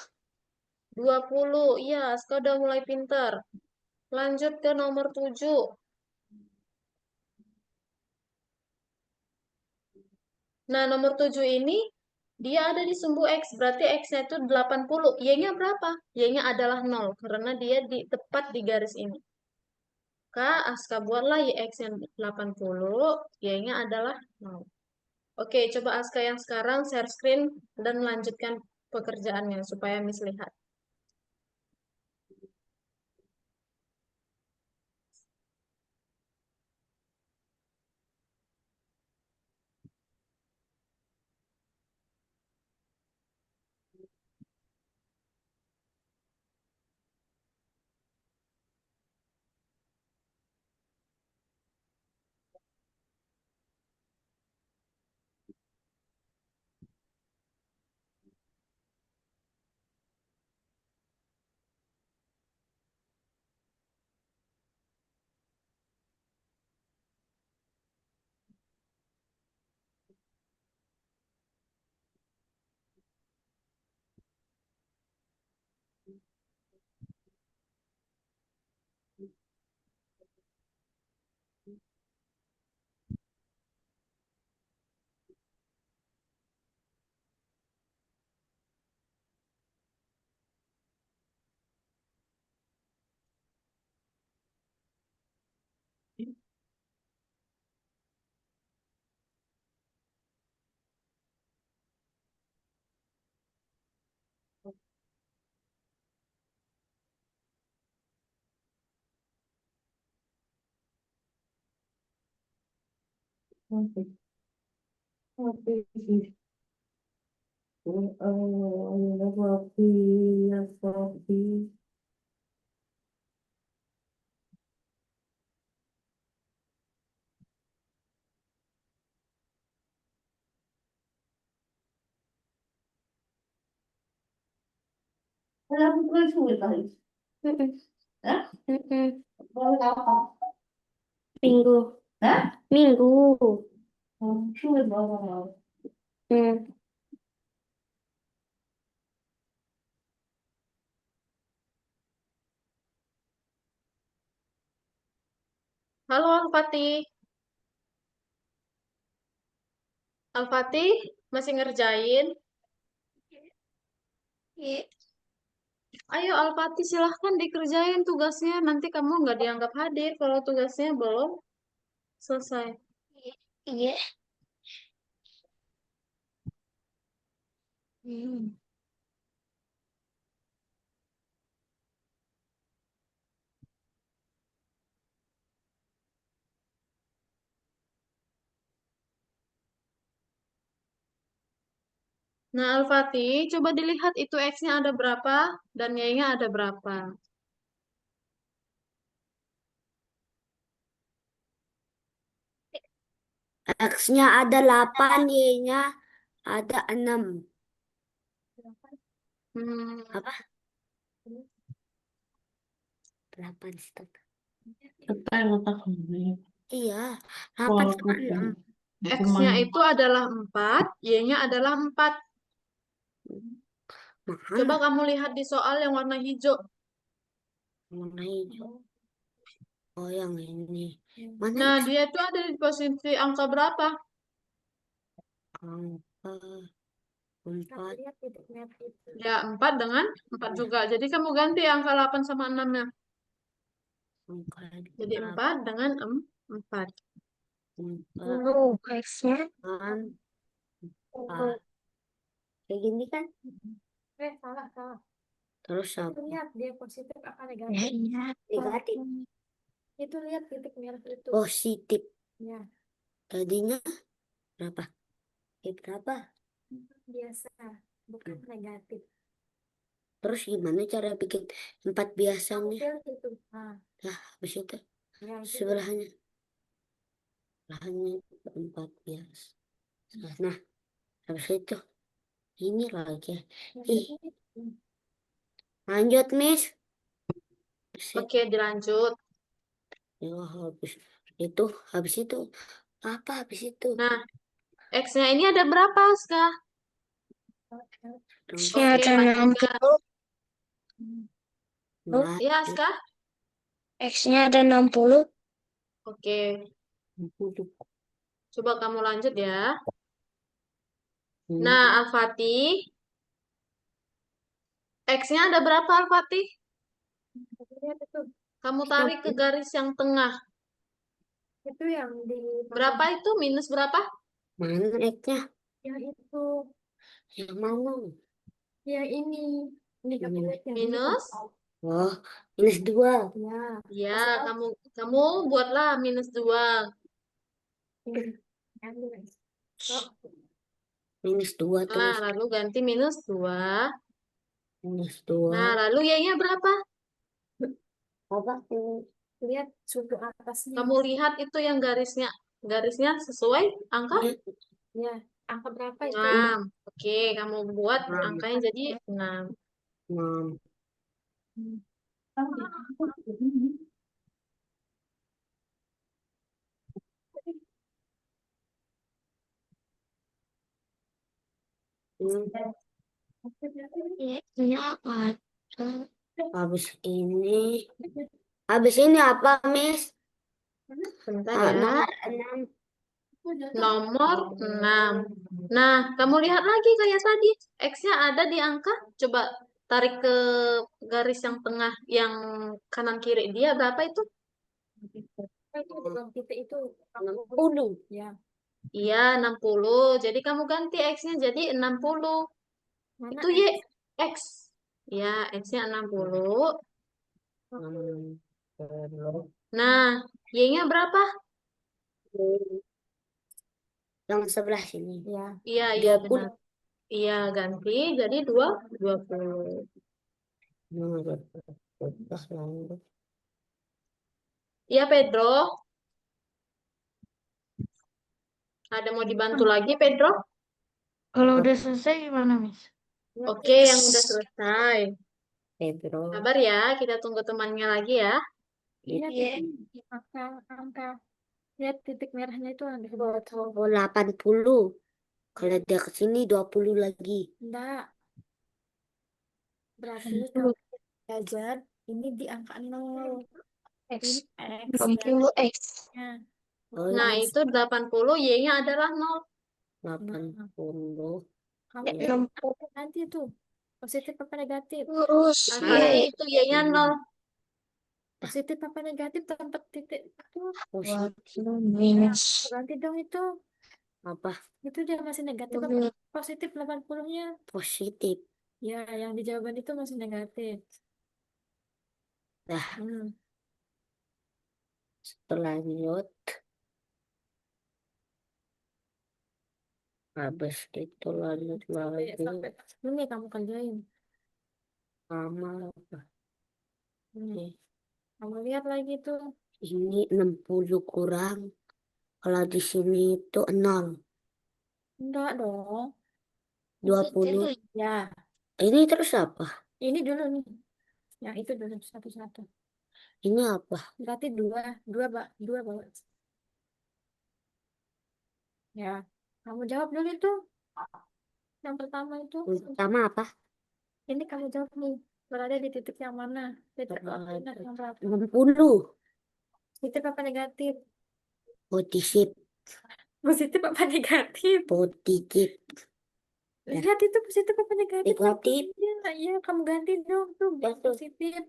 Speaker 1: 20. Iya, Aska udah mulai pinter. Lanjut ke nomor 7. Nah, nomor 7 ini dia ada di sumbu X, berarti X-nya itu 80. Y-nya berapa? Y-nya adalah 0, karena dia tepat di garis ini. Maka Aska buatlah Y-X yang 80, Y-nya adalah 0. Oke, coba Aska yang sekarang share screen dan lanjutkan pekerjaannya supaya Miss lihat.
Speaker 2: Mm-mm. Mm-mm. Minggu. Minggu. Hmm.
Speaker 1: Halo Al-Fatih. Al-Fatih masih ngerjain?
Speaker 2: Y,
Speaker 1: Ayo Alfati silahkan dikerjain tugasnya. Nanti kamu nggak dianggap hadir kalau tugasnya belum selesai.
Speaker 3: Iya. Hmm.
Speaker 1: Nah, Alfati, coba dilihat itu X-nya ada berapa dan Y-nya ada berapa.
Speaker 2: X-nya ada 8, Y-nya ada 6.
Speaker 1: Hmm,
Speaker 2: Apa? 8 stop. Iya, 8 sama 6.
Speaker 1: X-nya itu adalah 4, Y-nya adalah 4. Coba
Speaker 2: Mana?
Speaker 1: kamu lihat di soal yang warna hijau.
Speaker 2: Warna hijau. Oh, yang ini. Mana
Speaker 1: Nah,
Speaker 2: X?
Speaker 1: dia itu ada di posisi angka berapa?
Speaker 2: Angka 4.
Speaker 1: Ya, 4 dengan 4 juga. Jadi kamu ganti angka 8 sama 6-nya.
Speaker 2: Angka
Speaker 1: Jadi 4 dengan 4.
Speaker 2: 4.
Speaker 3: Oh, X-nya.
Speaker 2: 4. Kayak gini kan?
Speaker 4: Salah.
Speaker 2: Terus
Speaker 4: Itu
Speaker 2: apa?
Speaker 4: lihat dia positif apa
Speaker 3: Ya,
Speaker 4: negatif.
Speaker 3: iya.
Speaker 2: Negatif.
Speaker 4: Itu lihat titik merah itu.
Speaker 2: Positif.
Speaker 4: Ya,
Speaker 2: Tadinya berapa? Berapa?
Speaker 4: biasa, bukan negatif.
Speaker 2: Terus gimana cara bikin 4
Speaker 4: Kamu
Speaker 2: biasanya?
Speaker 4: pilih itu. Nah,
Speaker 2: Habis itu
Speaker 4: ya itu
Speaker 2: sebelahnya. Sebelahnya 4 biasa. Nah, habis itu ini lagi. Ih, lanjut, Miss.
Speaker 1: Oke, dilanjut.
Speaker 2: Ya, habis itu apa habis itu?
Speaker 1: Nah, X-nya ini ada berapa, Ska?
Speaker 3: X-nya
Speaker 1: Oke,
Speaker 3: ada
Speaker 1: lanjut, Ska.
Speaker 3: 60.
Speaker 1: Ya,
Speaker 2: Lanjut.
Speaker 1: Ska?
Speaker 3: X-nya ada 60.
Speaker 1: Oke, coba kamu lanjut ya.
Speaker 2: Hmm.
Speaker 1: Nah, Al-Fatih, X-nya ada berapa, Al-Fatih?
Speaker 4: lihat itu.
Speaker 1: Kamu tarik ke garis yang tengah.
Speaker 4: Itu yang di
Speaker 1: Berapa itu? Minus berapa?
Speaker 2: Mana X-nya?
Speaker 4: yang itu,
Speaker 2: Yang mana?
Speaker 4: yang ini. Ini kamu lihat yang ini.
Speaker 1: Minus?
Speaker 2: Oh, -2.
Speaker 4: Ya,
Speaker 1: Ya,
Speaker 4: Masuk tahu?
Speaker 1: kamu buatlah minus 2.
Speaker 2: -2
Speaker 1: Nah,
Speaker 2: terus.
Speaker 1: lalu ganti minus 2.
Speaker 2: -2.
Speaker 1: Nah, lalu Y-nya berapa?
Speaker 2: Apa?
Speaker 4: Lihat suku atasnya.
Speaker 1: Kamu lihat itu yang garisnya sesuai angka
Speaker 2: Ya,
Speaker 4: Ya, angka berapa itu?
Speaker 1: 6. Oke, kamu buat
Speaker 2: 6.
Speaker 1: angkanya jadi 6.
Speaker 2: 6.
Speaker 3: X-nya ada.
Speaker 2: Habis ini apa, Miss?
Speaker 1: Bentar ya.
Speaker 2: Nomor 6.
Speaker 1: Nomor 6. Nah, kamu lihat lagi kayak tadi. X-nya ada di angka. Coba tarik ke garis yang tengah, yang kanan kiri dia berapa itu?
Speaker 4: Itu bukan titik itu.
Speaker 2: 60.
Speaker 4: Ya,
Speaker 1: Iya, 60. Jadi kamu ganti X-nya jadi 60.
Speaker 4: mana
Speaker 1: Itu Y, X. Ya, X-nya 60.
Speaker 2: 60.
Speaker 1: Nah, Y-nya berapa?
Speaker 2: Yang sebelah sini.
Speaker 4: Ya,
Speaker 1: Iya, iya benar.
Speaker 2: 20.
Speaker 1: Iya, ganti jadi 20. Iya, Pedro. Ada mau dibantu lagi, Pedro?
Speaker 3: Kalau udah selesai gimana, Miss?
Speaker 1: Oke, yang udah selesai.
Speaker 2: Pedro.
Speaker 1: Sabar ya, kita tunggu temannya lagi ya.
Speaker 4: lihat
Speaker 3: Iya.
Speaker 4: itu angka. Lihat titik merahnya itu ada.
Speaker 2: 80. Kalau dia ke sini 20 lagi.
Speaker 4: Enggak. Berarti kalau belajar ini di angka 0. Ini
Speaker 3: X.
Speaker 4: X ya.
Speaker 3: 60 X.
Speaker 2: Oh,
Speaker 1: Nah,
Speaker 2: iya.
Speaker 1: itu 80, Y-nya adalah 0.
Speaker 2: 80.
Speaker 4: Kamu
Speaker 3: Ya,
Speaker 4: lihat
Speaker 3: 60.
Speaker 4: nanti tuh Positif apa negatif?
Speaker 3: Terus
Speaker 1: Al-Fatih itu Y-nya 0.
Speaker 4: Positif apa negatif tempat titik itu?
Speaker 2: Positif
Speaker 3: minus
Speaker 4: Ganti dong itu.
Speaker 2: apa?
Speaker 4: Itu dia masih negatif apa positif 80-nya?
Speaker 2: Positif.
Speaker 4: Ya, yang di jawaban itu masih negatif.
Speaker 2: Dah,
Speaker 4: Hmm.
Speaker 2: lanjut. Habis itu lanjut lagi.
Speaker 4: Sampai ini kamu kerjain.
Speaker 2: Sama apa?
Speaker 4: Hmm. Kamu lihat lagi tuh.
Speaker 2: Ini 60 kurang. Kalau di sini itu 0.
Speaker 4: Enggak dong.
Speaker 2: 20.
Speaker 4: Ya,
Speaker 2: Ini terus apa?
Speaker 4: ini dulu nih. Yang itu dulu satu-satu.
Speaker 2: Ini apa?
Speaker 4: Berarti dua, dua, dua bawa. Ya, kamu jawab dulu itu. Yang pertama itu.
Speaker 2: Pertama apa?
Speaker 4: Ini kamu jawab nih. Berada di titik yang mana? Titik koordinat yang berapa?
Speaker 2: 60.
Speaker 4: Positif apa negatif?
Speaker 2: Positif.
Speaker 4: Positif apa negatif?
Speaker 2: Positif.
Speaker 4: Lihat itu positif apa negatif?
Speaker 2: Negatif.
Speaker 4: Ya, iya, kamu ganti dong tuh.
Speaker 2: Ya, tuh.
Speaker 4: Positif.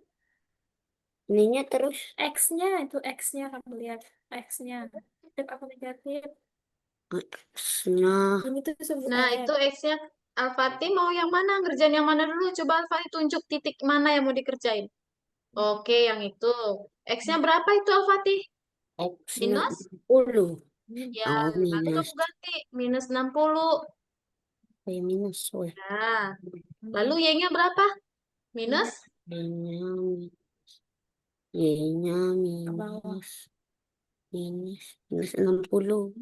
Speaker 2: Ininya terus.
Speaker 4: X-nya itu X-nya kamu lihat. X-nya. Positif apa negatif?
Speaker 2: X-nya.
Speaker 4: Ini tuh sumbu
Speaker 1: Nah,
Speaker 4: X.
Speaker 1: itu X-nya Al-Fatih mau yang mana? Ngerjain yang mana dulu? Coba Al-Fatih tunjuk titik mana yang mau dikerjain. Oke, yang itu. X-nya berapa itu Al-Fatih?
Speaker 2: X-nya
Speaker 1: Minus?
Speaker 2: 60.
Speaker 1: Ya,
Speaker 2: Oh,
Speaker 1: lalu
Speaker 2: minus.
Speaker 1: kamu ganti. Minus 60.
Speaker 2: Minus. Weh.
Speaker 1: Nah, lalu Y-nya berapa? Minus?
Speaker 2: Y-nya, Y-nya
Speaker 4: Ke bawah.
Speaker 2: minus 60.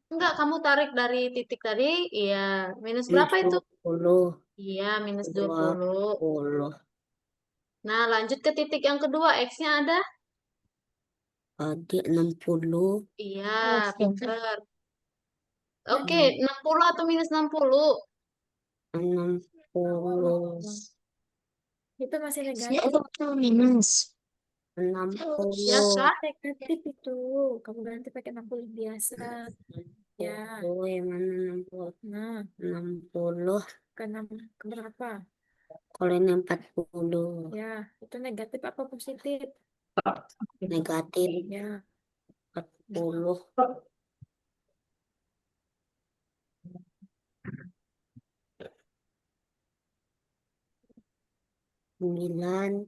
Speaker 1: Enggak, kamu tarik dari titik tadi. Iya, minus
Speaker 2: Minus
Speaker 1: berapa itu?
Speaker 2: 20.
Speaker 1: Iya, minus 20.
Speaker 2: 20.
Speaker 1: Nah, lanjut ke titik yang kedua. X-nya ada?
Speaker 2: Ada 60.
Speaker 1: Iya, pinter. Oke,
Speaker 2: Hmm.
Speaker 1: 60 atau minus 60?
Speaker 2: 60.
Speaker 4: Itu masih
Speaker 3: ya
Speaker 4: negatif.
Speaker 3: itu minus
Speaker 2: 60.
Speaker 1: Ya, kah?
Speaker 4: Negatif itu. Kamu ganti pakai 60 biasa. Ya.
Speaker 2: Oh, yang mana 60?
Speaker 4: Nah,
Speaker 2: 60.
Speaker 4: ke 6 ke berapa?
Speaker 2: Kalau ini 40.
Speaker 4: Ya, itu negatif apa positif?
Speaker 2: Negatif
Speaker 4: Ya.
Speaker 2: 40. 9.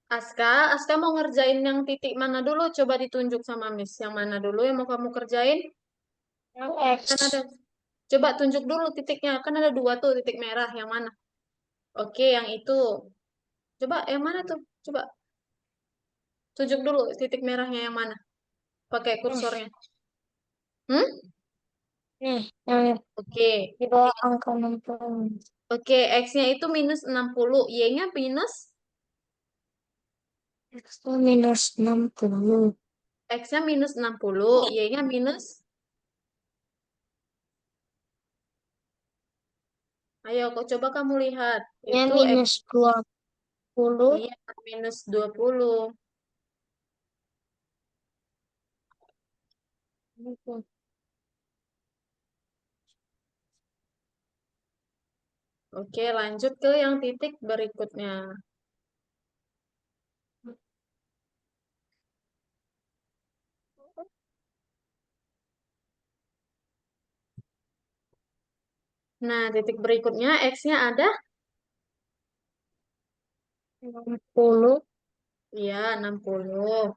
Speaker 1: Aska mau ngerjain yang titik mana dulu? Coba ditunjuk sama Miss. Yang mana dulu yang mau kamu kerjain?
Speaker 3: X
Speaker 1: Kan ada. Coba tunjuk dulu titiknya. Kan ada dua tuh titik merah. Yang mana? Oke, yang itu. Coba yang mana tuh? Coba tunjuk dulu titik merahnya yang mana? Pakai kursornya. Hmm?
Speaker 3: nih yang
Speaker 1: Oke.
Speaker 3: di bawah angka 60
Speaker 1: Oke, X-nya itu minus 60. Y-nya minus.
Speaker 3: X itu minus 60
Speaker 1: X-nya minus 60. Y-nya minus. Ayo, kok coba kamu lihat.
Speaker 3: ya
Speaker 1: Itu X.
Speaker 3: minus 20
Speaker 1: Iya, minus 20. Oke, lanjut ke yang titik berikutnya. Nah, titik berikutnya X-nya ada?
Speaker 3: 60
Speaker 1: Iya, 60.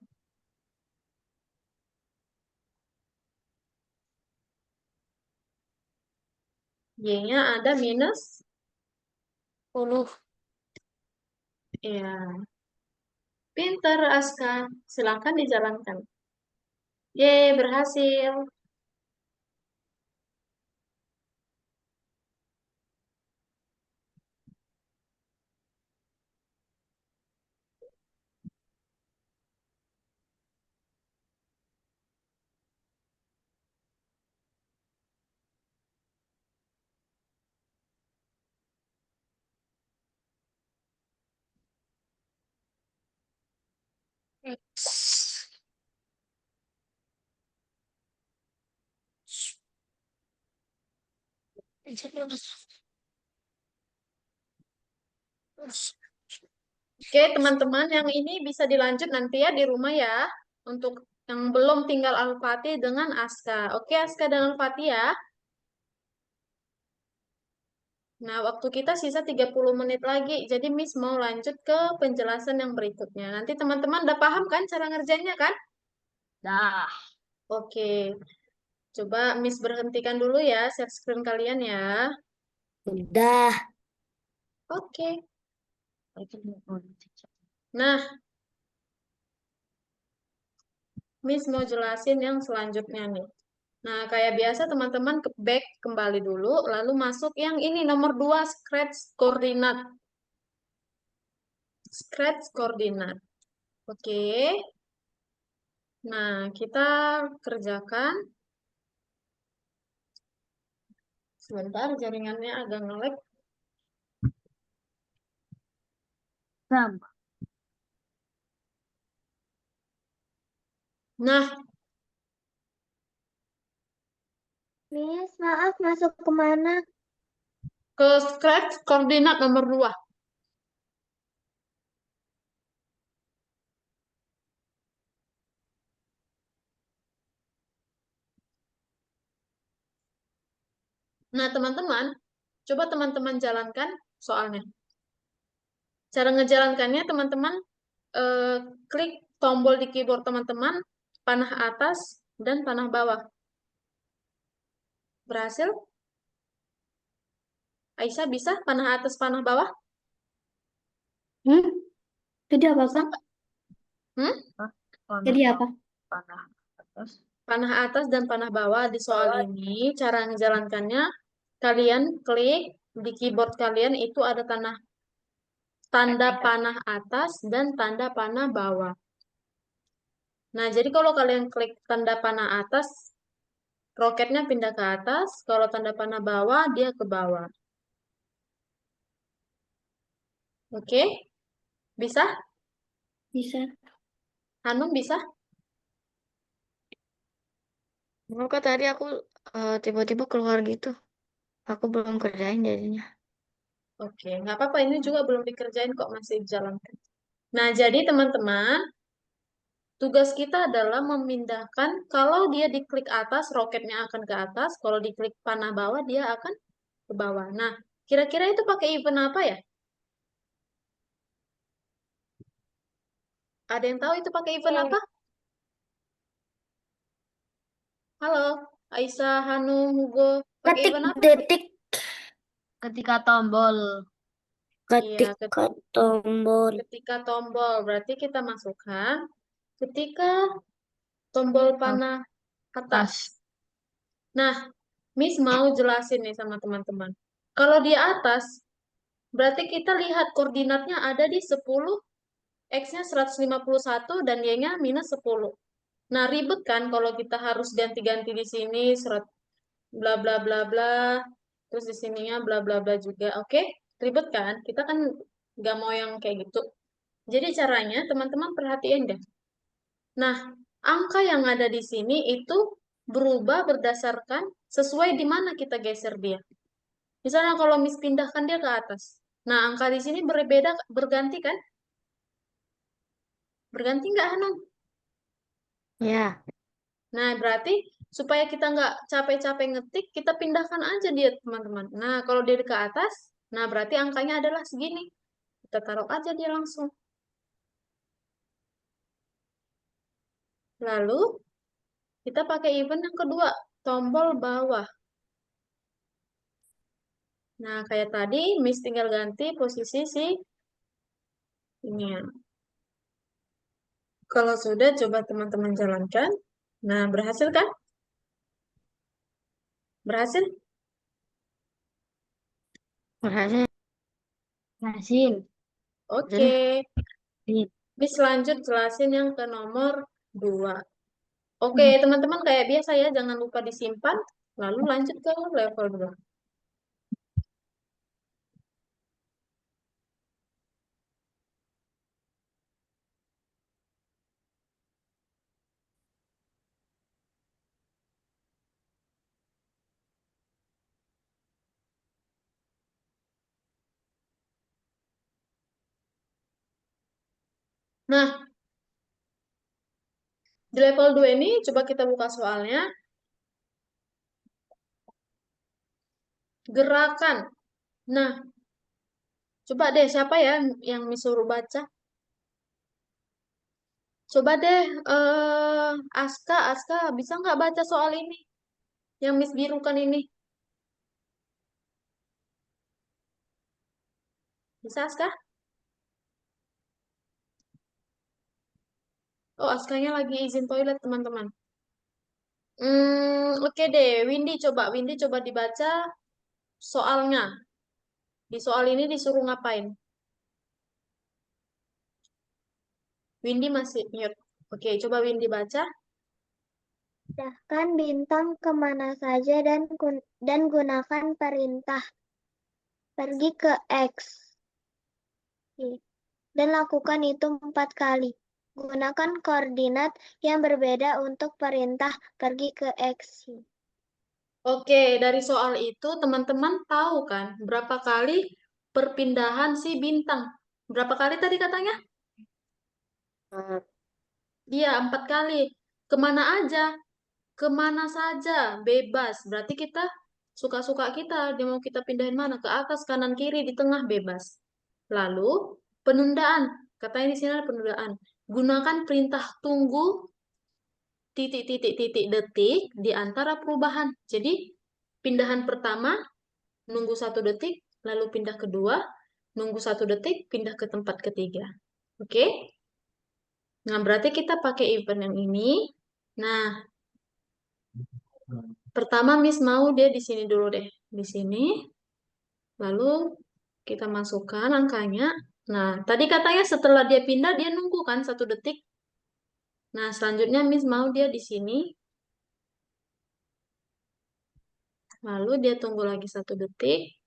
Speaker 1: Y-nya ada minus?
Speaker 3: 10
Speaker 1: Iya. Pinter, Aska. Silahkan dijalankan. Yeay, berhasil.
Speaker 3: X
Speaker 1: Oke, teman-teman, yang ini bisa dilanjut nanti ya di rumah ya. Untuk yang belum tinggal Al-Fatih dengan Aska. Oke, Aska dan Al-Fatih ya. Nah, waktu kita sisa 30 menit lagi. Jadi Miss mau lanjut ke penjelasan yang berikutnya. Nanti teman-teman udah paham kan cara ngerjainnya kan?
Speaker 2: Dah.
Speaker 1: Oke. Coba Miss berhentikan dulu ya share screen kalian ya.
Speaker 2: Udah.
Speaker 1: Oke. Nah, Miss mau jelasin yang selanjutnya nih. Nah, kayak biasa teman-teman ke back kembali dulu, lalu masuk yang ini nomor 2 scratch koordinat. Scratch koordinat. Oke. Nah, kita kerjakan. Sebentar, jaringannya agak nge-lag.
Speaker 2: Sama.
Speaker 1: Nah,
Speaker 4: Miss, maaf masuk kemana?
Speaker 1: ke scratch koordinat nomor 2. Nah, teman-teman, coba teman-teman jalankan soalnya. Cara ngejalankannya, teman-teman eh, klik tombol di keyboard teman-teman, panah atas dan panah bawah. Berhasil? Aisyah bisa panah atas, panah bawah?
Speaker 4: Jadi apa,
Speaker 1: Bisa,
Speaker 4: Kak?
Speaker 1: Kak? Hmm?
Speaker 4: Jadi apa?
Speaker 1: Panah atas dan panah bawah di soal ini, cara menjalankannya, kalian klik di keyboard kalian itu ada tanda panah atas dan tanda panah bawah. Nah, jadi kalau kalian klik tanda panah atas, roketnya pindah ke atas. Kalau tanda panah bawah, dia ke bawah. Oke? Bisa?
Speaker 4: Bisa.
Speaker 1: Hanum bisa?
Speaker 3: Kenapa tadi aku tiba-tiba keluar gitu. Aku belum kerjain jadinya.
Speaker 1: Oke, nggak apa-apa. Ini juga belum dikerjain kok, masih dijalankan. Nah, jadi teman-teman, tugas kita adalah memindahkan, kalau dia diklik atas, roketnya akan ke atas. Kalau diklik panah bawah, dia akan ke bawah. Nah, kira-kira itu pakai event apa ya? Ada yang tahu itu pakai event apa? Halo, Aisyah, Hanum, Hugo, pakai
Speaker 2: Ketik
Speaker 1: event apa?
Speaker 2: detik.
Speaker 3: Ketika tombol.
Speaker 1: Iya,
Speaker 2: Ketika tombol.
Speaker 1: ketika tombol. Berarti kita masukkan ketika tombol panah atas. Nah, Miss mau jelasin nih sama teman-teman. Kalau di atas, berarti kita lihat koordinatnya ada di 10, X-nya 151, dan Y-nya minus 10. Nah, ribet kan kalau kita harus ganti-ganti di sini, bla bla bla bla, terus di sininya bla bla bla juga. Oke? Ribet kan? Kita kan nggak mau yang kayak gitu. Jadi caranya, teman-teman perhatiin deh. Nah, angka yang ada di sini itu berubah berdasarkan sesuai di mana kita geser dia. Misalnya kalau Miss pindahkan dia ke atas. Nah, angka di sini berbeda, berganti kan? Berganti nggak, Hanum?
Speaker 3: Ya,
Speaker 1: Nah, berarti supaya kita nggak capek-capek ngetik, kita pindahkan aja dia, teman-teman. Nah, kalau dia ke atas, nah berarti angkanya adalah segini. Kita taruh aja dia langsung. Lalu, kita pakai event yang kedua, tombol bawah. Nah, kayak tadi, Miss tinggal ganti posisi si ini ya. Kalau sudah, coba teman-teman jalankan. Nah, berhasil kan? Berhasil?
Speaker 3: berhasil. Berhasil.
Speaker 1: Oke.
Speaker 3: Jadi,
Speaker 1: Miss lanjut jelasin yang ke nomor 2. Oke, teman-teman kayak biasa ya, jangan lupa disimpan. Lalu lanjut ke level 2. Nah, di level 2 ini coba kita buka soalnya. Gerakan. Nah, coba deh siapa ya yang disuruh baca? Coba deh, Aska, bisa nggak baca soal ini? Yang Miss birukan ini. Bisa, Aska? Oh, Askanya lagi izin toilet, teman-teman. Oke deh, Windy coba dibaca soalnya. Di soal ini disuruh ngapain? Windy masih mute. Oke, coba Windy baca.
Speaker 5: Pindahkan bintang kemana saja dan gunakan perintah pergi ke X. Dan lakukan itu 4 kali. Gunakan koordinat yang berbeda untuk perintah pergi ke X.
Speaker 1: Oke, dari soal itu teman-teman tahu kan berapa kali perpindahan si bintang? Berapa kali tadi katanya? Iya, 4 kali. Kemana aja? Kemana saja? Bebas. Berarti kita suka-suka kita. Dia mau kita pindahin mana? Ke atas, kanan, kiri, di tengah, bebas. Lalu, penundaan. Katanya di sini ada penundaan. Gunakan perintah tunggu titik detik di antara perubahan. Jadi, pindahan pertama, nunggu 1 detik, lalu pindah kedua, nunggu 1 detik, pindah ke tempat ketiga. Oke? Nah, berarti kita pakai event yang ini. Nah, pertama Miss mau dia di sini dulu deh. Di sini. Lalu kita masukkan angkanya. Nah, tadi katanya setelah dia pindah, dia nunggu kan 1 detik. Nah, selanjutnya Miss mau dia di sini. Lalu dia tunggu lagi 1 detik.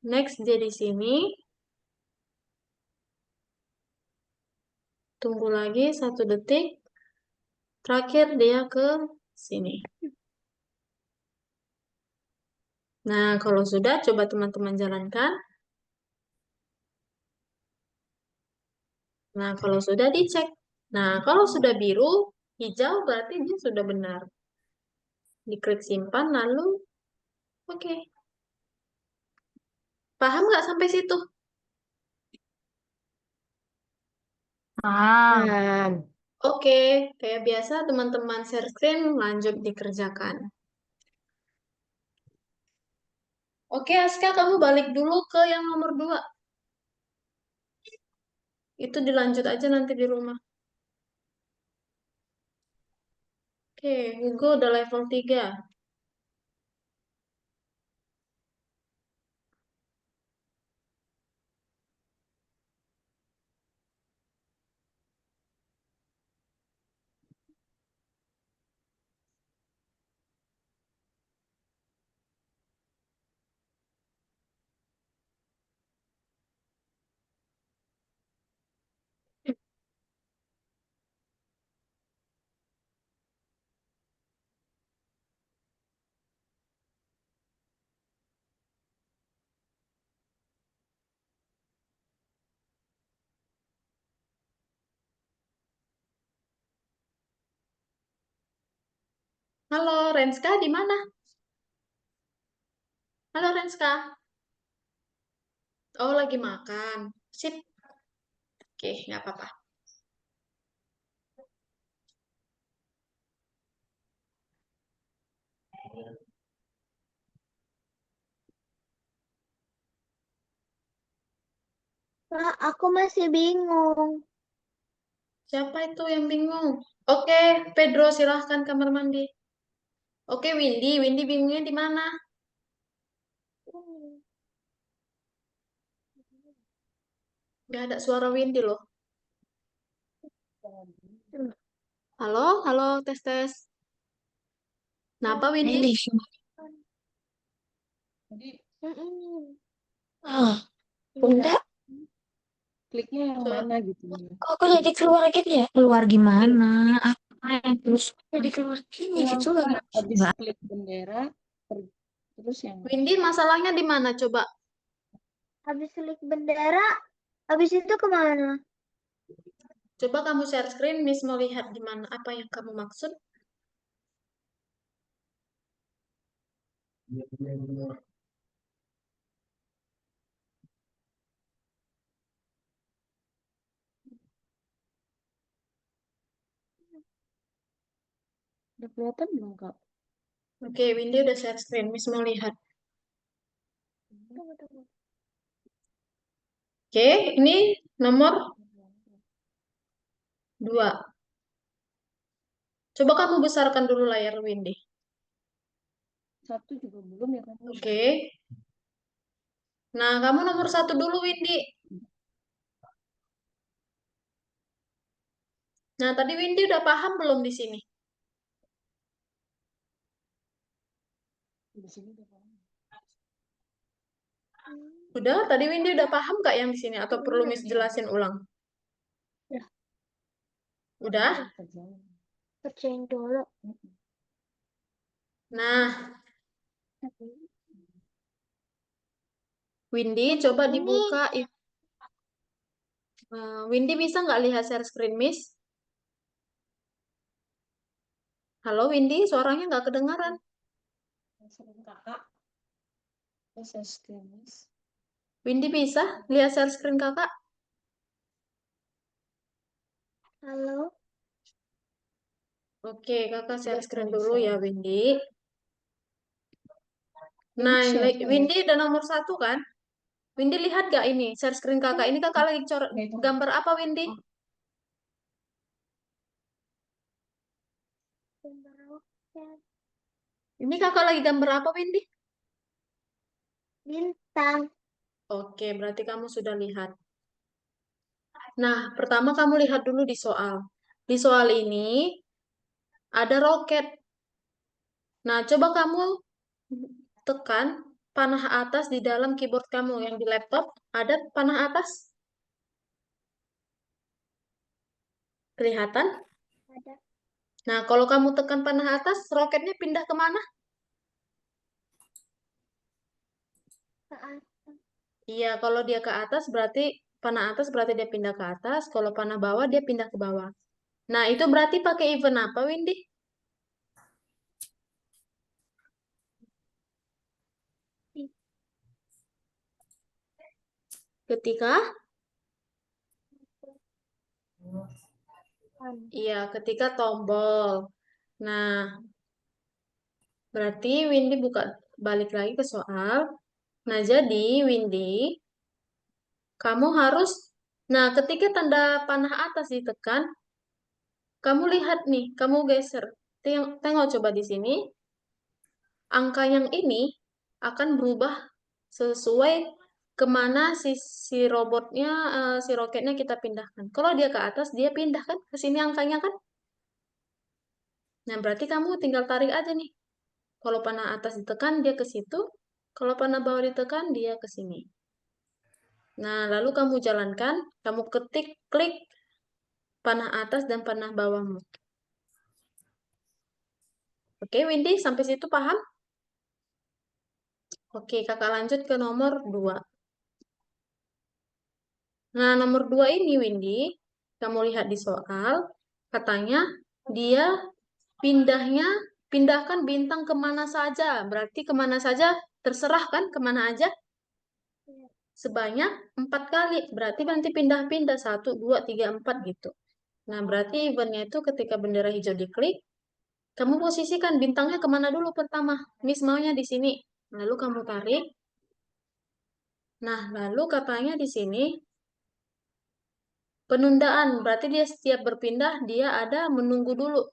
Speaker 1: Next, dia di sini. Tunggu lagi 1 detik. Terakhir, dia ke sini. Nah, kalau sudah, coba teman-teman jalankan. Nah, kalau sudah dicek. Nah, kalau sudah biru, hijau berarti dia sudah benar. Diklik simpan, lalu oke. Paham nggak sampai situ?
Speaker 2: Paham.
Speaker 1: Oke, kayak biasa teman-teman share screen lanjut dikerjakan. Oke, Aska, kamu balik dulu ke yang nomor 2. Itu dilanjut aja nanti di rumah. Oke, Hugo udah level 3. Halo, Renska di mana? Halo, Renska. Oh, lagi makan. Sip. Oke, nggak apa-apa.
Speaker 5: Pak, aku masih bingung.
Speaker 1: Siapa itu yang bingung? Oke, Pedro, silahkan kamar mandi. Oke, Windy bingungnya di mana? Nggak ada suara Windy loh. Halo, tes. Kenapa Windy?
Speaker 2: Ini.
Speaker 5: Mm-mm.
Speaker 2: Ah, Bunda,
Speaker 6: Kliknya yang
Speaker 1: Coba.
Speaker 6: mana gitu ya.
Speaker 2: kok jadi keluar gitu ya? Keluar gimana? Apa yang terus jadi keluar gini
Speaker 6: Yang
Speaker 2: gitu lah.
Speaker 6: habis
Speaker 2: Enggak.
Speaker 6: klik bendera terus yang
Speaker 1: Windy, masalahnya di mana? Coba.
Speaker 5: Habis klik bendera, habis itu kemana?
Speaker 1: Coba kamu share screen, Miss mau lihat di mana apa yang kamu maksud.
Speaker 6: Udah kelihatan belum, Kak?
Speaker 1: Oke, Windy udah share screen, Miss mau lihat. Oke, ini nomor 2. Coba kamu besarkan dulu layar Windy.
Speaker 6: Satu juga belum ya, Kak?
Speaker 1: Oke. Nah, kamu nomor 1 dulu, Windy. Nah, tadi Windy udah paham belum di sini?
Speaker 6: Di sini udah paham.
Speaker 1: Udah, tadi Windy udah paham nggak yang di sini? Atau perlu Miss jelasin ulang?
Speaker 5: Udah.
Speaker 1: Udah?
Speaker 6: Kerjaan.
Speaker 5: Kerjain dulu.
Speaker 1: Nah, Windy coba
Speaker 5: Ini.
Speaker 1: dibuka. Windy bisa nggak lihat share screen, Miss? Halo, Windy, suaranya nggak kedengaran.
Speaker 6: Sering Kakak. Saya screen, Miss.
Speaker 1: Windy bisa lihat share screen kakak?
Speaker 5: Halo.
Speaker 1: Oke, kakak share
Speaker 6: Iya,
Speaker 1: screen
Speaker 6: bisa.
Speaker 1: dulu ya, Windy.
Speaker 6: Ya,
Speaker 1: Nah,
Speaker 6: bisa,
Speaker 1: Windy udah nomor 1 kan? Windy lihat gak ini share screen kakak? Ini kakak lagi
Speaker 6: Ya, itu.
Speaker 1: gambar apa, Windy? Ini kakak lagi gambar apa, Windy?
Speaker 5: Bintang.
Speaker 1: Oke, berarti kamu sudah lihat. Nah, pertama kamu lihat dulu di soal. Di soal ini ada roket. Nah, coba kamu tekan panah atas di dalam keyboard kamu yang di laptop. Ada panah atas? Kelihatan?
Speaker 5: Ada
Speaker 1: Nah, kalau kamu tekan panah atas, roketnya pindah kemana?
Speaker 5: ke atas.
Speaker 1: Iya, kalau dia ke atas berarti panah atas berarti dia pindah ke atas. Kalau panah bawah dia pindah ke bawah. Nah, itu berarti pakai event apa, Windy? Ketika? Iya, ketika tombol. Nah, berarti Windy buka balik lagi ke soal. Nah, jadi Windy, kamu harus, nah ketika tanda panah atas ditekan, kamu lihat nih, kamu geser. Tengok coba di sini. Angka yang ini akan berubah sesuai kemana si robotnya, si roketnya kita pindahkan. Kalau dia ke atas, dia pindah kan ke sini angkanya kan? Nah, berarti kamu tinggal tarik aja nih. Kalau panah atas ditekan, dia ke situ. Kalau panah bawah ditekan, dia ke sini. Nah, lalu kamu jalankan, kamu ketik, klik panah atas dan panah bawahmu. Oke, Windy, sampai situ paham? Oke, kakak lanjut ke nomor 2. Nah, nomor 2 ini, Windy, kamu lihat di soal, katanya dia pindahkan bintang kemana saja. Berarti kemana saja, terserah kan, kemana aja? Sebanyak 4 kali. Berarti nanti pindah-pindah, 1, 2, 3, 4 gitu. Nah, berarti eventnya itu ketika bendera hijau diklik, kamu posisikan bintangnya kemana dulu pertama. Miss maunya di sini. Lalu kamu tarik. Nah, lalu katanya di sini, penundaan, berarti dia setiap berpindah, dia ada menunggu dulu.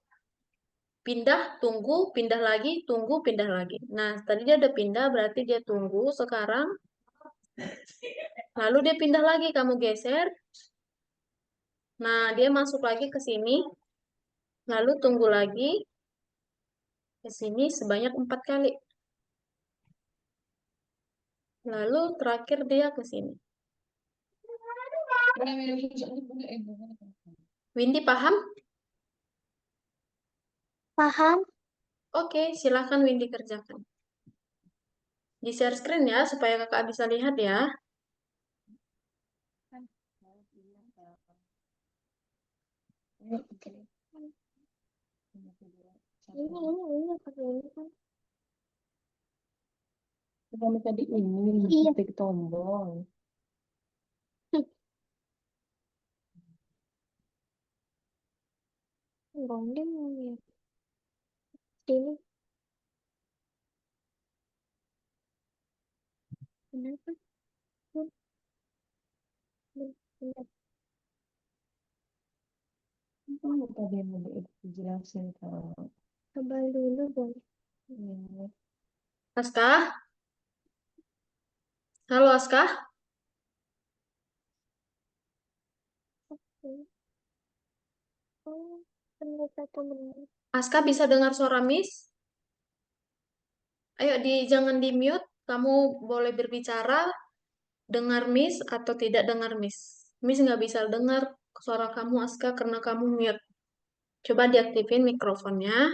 Speaker 1: Pindah, tunggu, pindah lagi, tunggu, pindah lagi. Nah, tadi dia udah pindah, berarti dia tunggu sekarang. Lalu dia pindah lagi, kamu geser. Nah, dia masuk lagi ke sini. Lalu tunggu lagi ke sini sebanyak 4 kali. Lalu terakhir dia ke sini. Windy paham?
Speaker 5: Paham?
Speaker 1: Oke, silakan Windy kerjakan. Di share screen ya, supaya kakak bisa lihat ya.
Speaker 6: Ayo, oke. Satu, dua, satu.
Speaker 5: Ini pakai ini kan.
Speaker 6: Kamu tadi ini
Speaker 5: Iya.
Speaker 6: ketik tombol.
Speaker 5: Bonding ya. Ini kenapa? Bentar.
Speaker 6: Kamu tadi yang mau dijelasin kalau
Speaker 5: Coba dulu boleh.
Speaker 6: ini.
Speaker 1: Aska? Halo Aska?
Speaker 5: Oh, tunggu 1 menit.
Speaker 1: Aska bisa dengar suara Miss? Ayo jangan di mute. Kamu boleh berbicara, dengar Miss atau tidak dengar Miss. Miss nggak bisa dengar suara kamu Aska karena kamu mute. Coba diaktifin mikrofonnya.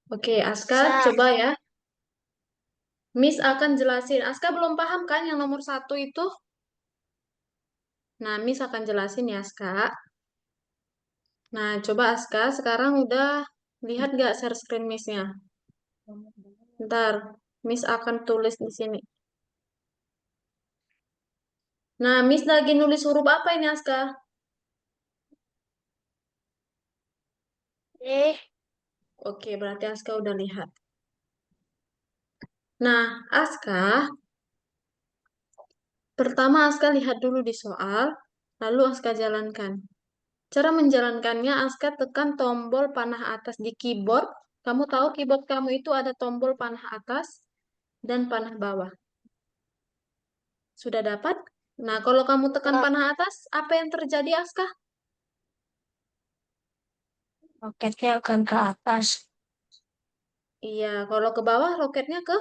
Speaker 1: Oke, Aska,
Speaker 3: Bisa.
Speaker 1: coba ya. Miss akan jelasin. Aska belum paham kan yang nomor 1 itu? Nah, Miss akan jelasin ya, Aska. Nah, coba Aska, sekarang udah lihat nggak share screen Miss-nya? Ntar, Miss akan tulis di sini. Nah, Miss lagi nulis huruf apa ini, Aska? Oke, berarti Aska udah lihat. Nah, Aska, pertama Aska lihat dulu di soal, lalu Aska jalankan. Cara menjalankannya, Aska tekan tombol panah atas di keyboard. Kamu tahu keyboard kamu itu ada tombol panah atas dan panah bawah. Sudah dapat? Nah, kalau kamu tekan
Speaker 3: Sudah.
Speaker 1: panah atas, apa yang terjadi, Aska?
Speaker 3: Roketnya akan ke atas,
Speaker 1: Iya, kalau ke bawah, roketnya ke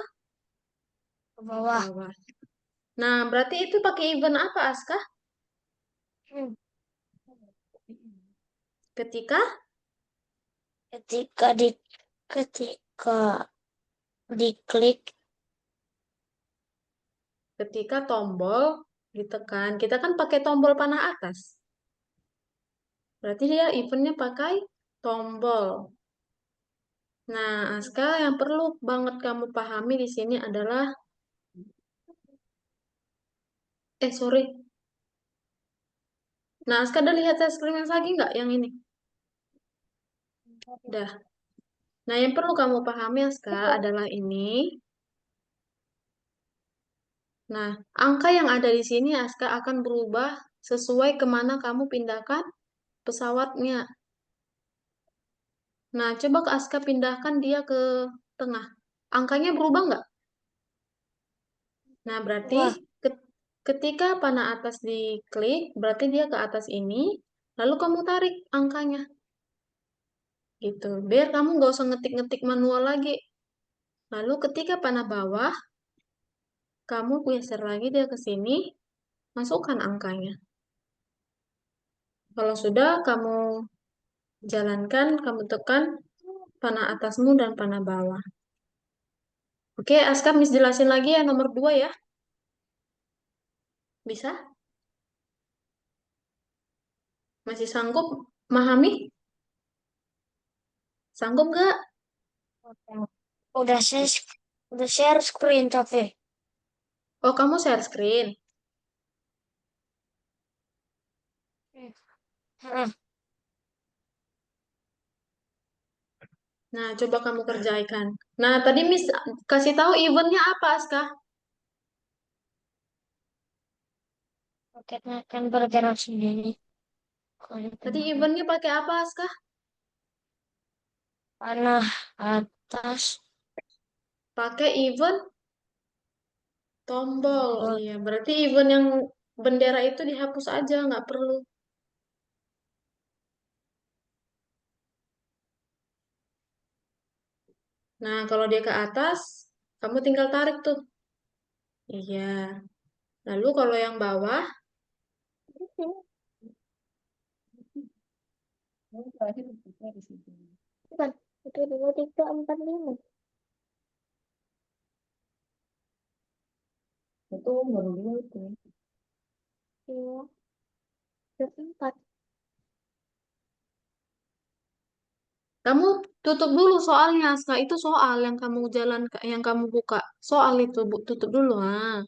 Speaker 3: ke bawah.
Speaker 1: bawah. Nah, berarti itu pakai event apa, Aska?
Speaker 3: Hmm.
Speaker 1: Ketika
Speaker 3: Ketika ketika diklik
Speaker 1: ketika tombol ditekan, kita kan pakai tombol panah atas. Berarti dia eventnya pakai tombol. Nah, Aska, yang perlu banget kamu pahami di sini adalah, sorry. Nah, Aska udah lihat tes screen yang lagi nggak yang ini? Udah. Nah, yang perlu kamu pahami, Aska, adalah ini. Nah, angka yang ada di sini, Aska, akan berubah sesuai kemana kamu pindahkan pesawatnya. Nah, coba ke Aska pindahkan dia ke tengah. Angkanya berubah nggak? Nah, berarti
Speaker 3: Wah.
Speaker 1: ketika panah atas diklik, berarti dia ke atas ini, lalu kamu tarik angkanya. Gitu. Biar kamu nggak usah ngetik-ngetik manual lagi. Lalu ketika panah bawah, kamu geser lagi dia ke sini, masukkan angkanya. Kalau sudah, kamu jalankan, kamu tekan panah atasmu dan panah bawah. Oke, Aska, Miss jelasin lagi ya nomor 2 ya. Bisa? Masih sanggup memahami? Sanggup nggak?
Speaker 3: udah share udah share screen tapi
Speaker 1: Oh, kamu share screen.
Speaker 3: Hmm.
Speaker 1: Nah, coba kamu kerjakan. Nah, tadi Miss kasih tahu eventnya apa, Aska?
Speaker 3: Roketnya akan bergerak sendiri. Kalau
Speaker 1: Tadi
Speaker 3: pindah
Speaker 1: eventnya pakai apa, Aska?
Speaker 3: panah atas
Speaker 1: Pakai event tombol.
Speaker 3: tombol.
Speaker 1: Iya, berarti event yang bendera itu dihapus aja, nggak perlu. Nah, kalau dia ke atas, kamu tinggal tarik tuh. Iya. Lalu kalau yang bawah,
Speaker 6: Kamu terakhir kita di situ.
Speaker 5: Bukan. 1, 2, 3, 4, 5.
Speaker 6: Itu baru dua itu.
Speaker 5: Iya. Jam 4.
Speaker 1: Kamu tutup dulu soalnya, Aska. Itu soal yang kamu yang kamu buka. Soal itu, tutup dulu. Ah.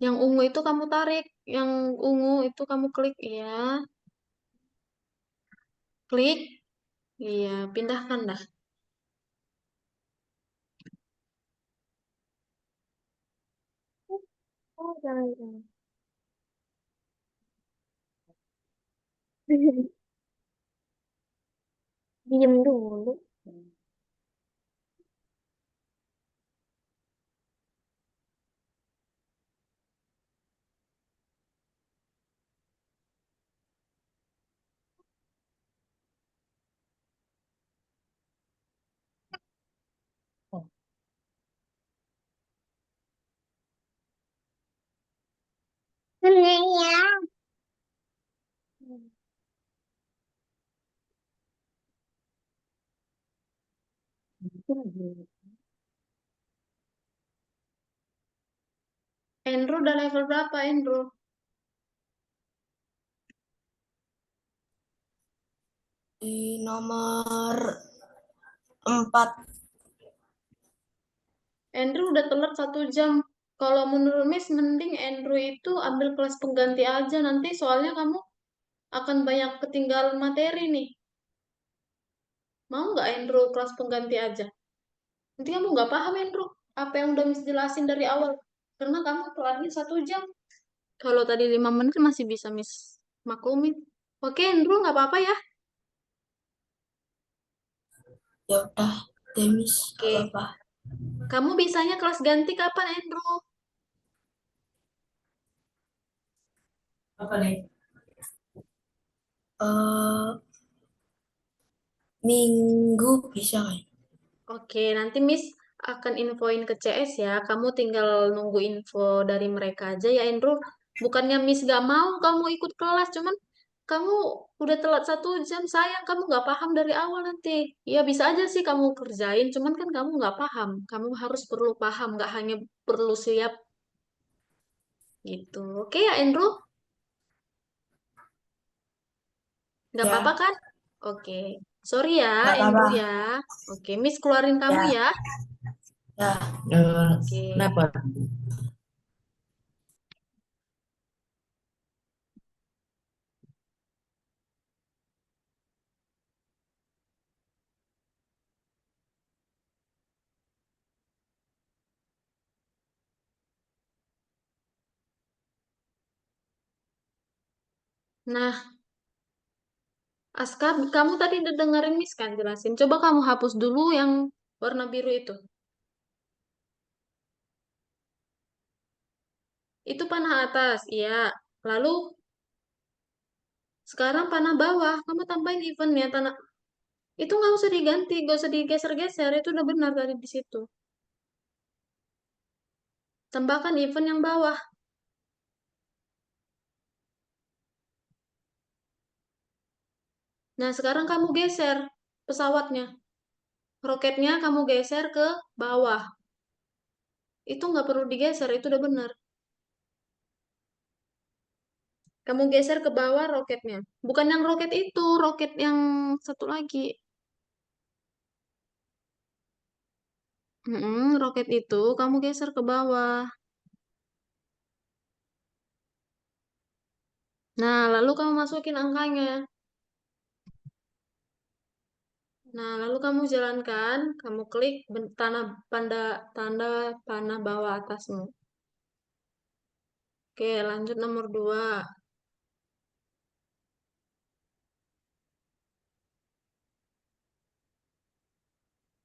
Speaker 1: Yang ungu itu kamu tarik. Yang ungu itu kamu klik. Iya, klik. Iya, pindahkan dah.
Speaker 5: Oh, jangan. Diem dulu. Ya.
Speaker 1: Andrew udah level berapa, Andrew?
Speaker 7: Di nomor 4.
Speaker 1: Andrew udah telat 1 jam. Kalau menurut Miss, mending Andrew itu ambil kelas pengganti aja. Nanti soalnya kamu akan banyak ketinggalan materi nih. Mau nggak Andrew kelas pengganti aja? Nanti kamu nggak paham, Andrew. Apa yang udah Miss jelasin dari awal. Karena kamu telatnya 1 jam. Kalau tadi 5 menit masih bisa Miss maklumin. Oke, Andrew, nggak apa-apa ya.
Speaker 7: Ya udah, Demis,
Speaker 1: Oke.
Speaker 7: apa-apa.
Speaker 1: Kamu bisanya kelas ganti kapan, Andrew?
Speaker 7: Apa nih? Minggu bisa kan?
Speaker 1: Oke, nanti Miss akan infoin ke CS ya. Kamu tinggal nunggu info dari mereka aja ya, Andrew. Bukannya Miss gak mau kamu ikut kelas, cuman kamu udah telat 1 jam, sayang kamu nggak paham dari awal nanti. Ya bisa aja sih kamu kerjain, cuman kan kamu nggak paham. Kamu harus perlu paham, nggak hanya perlu siap gitu. Oke ya, Andrew? Nggak apa-apa
Speaker 7: Ya,
Speaker 1: kan? Oke. Sorry ya,
Speaker 7: nggak
Speaker 1: Andrew
Speaker 7: apa-apa.
Speaker 1: ya. Oke, Miss keluarin kamu
Speaker 7: Ya,
Speaker 1: ya.
Speaker 7: ya.
Speaker 1: Oke.
Speaker 7: Kenapa?
Speaker 1: Nah, Aska, kamu tadi udah dengerin Miss kan jelasin. Coba kamu hapus dulu yang warna biru itu. Itu panah atas, iya. Lalu sekarang panah bawah, kamu tambahin eventnya. Itu nggak usah diganti, nggak usah digeser-geser. Itu udah benar tadi di situ. Tambahkan event yang bawah. Nah, sekarang kamu geser pesawatnya. Roketnya kamu geser ke bawah. Itu nggak perlu digeser, itu udah benar. Kamu geser ke bawah roketnya. Bukan yang roket itu, roket yang satu lagi. Roket itu kamu geser ke bawah. Nah, lalu kamu masukin angkanya. Nah, lalu kamu jalankan, kamu klik tanda panah bawah atasmu. Oke, lanjut nomor 2.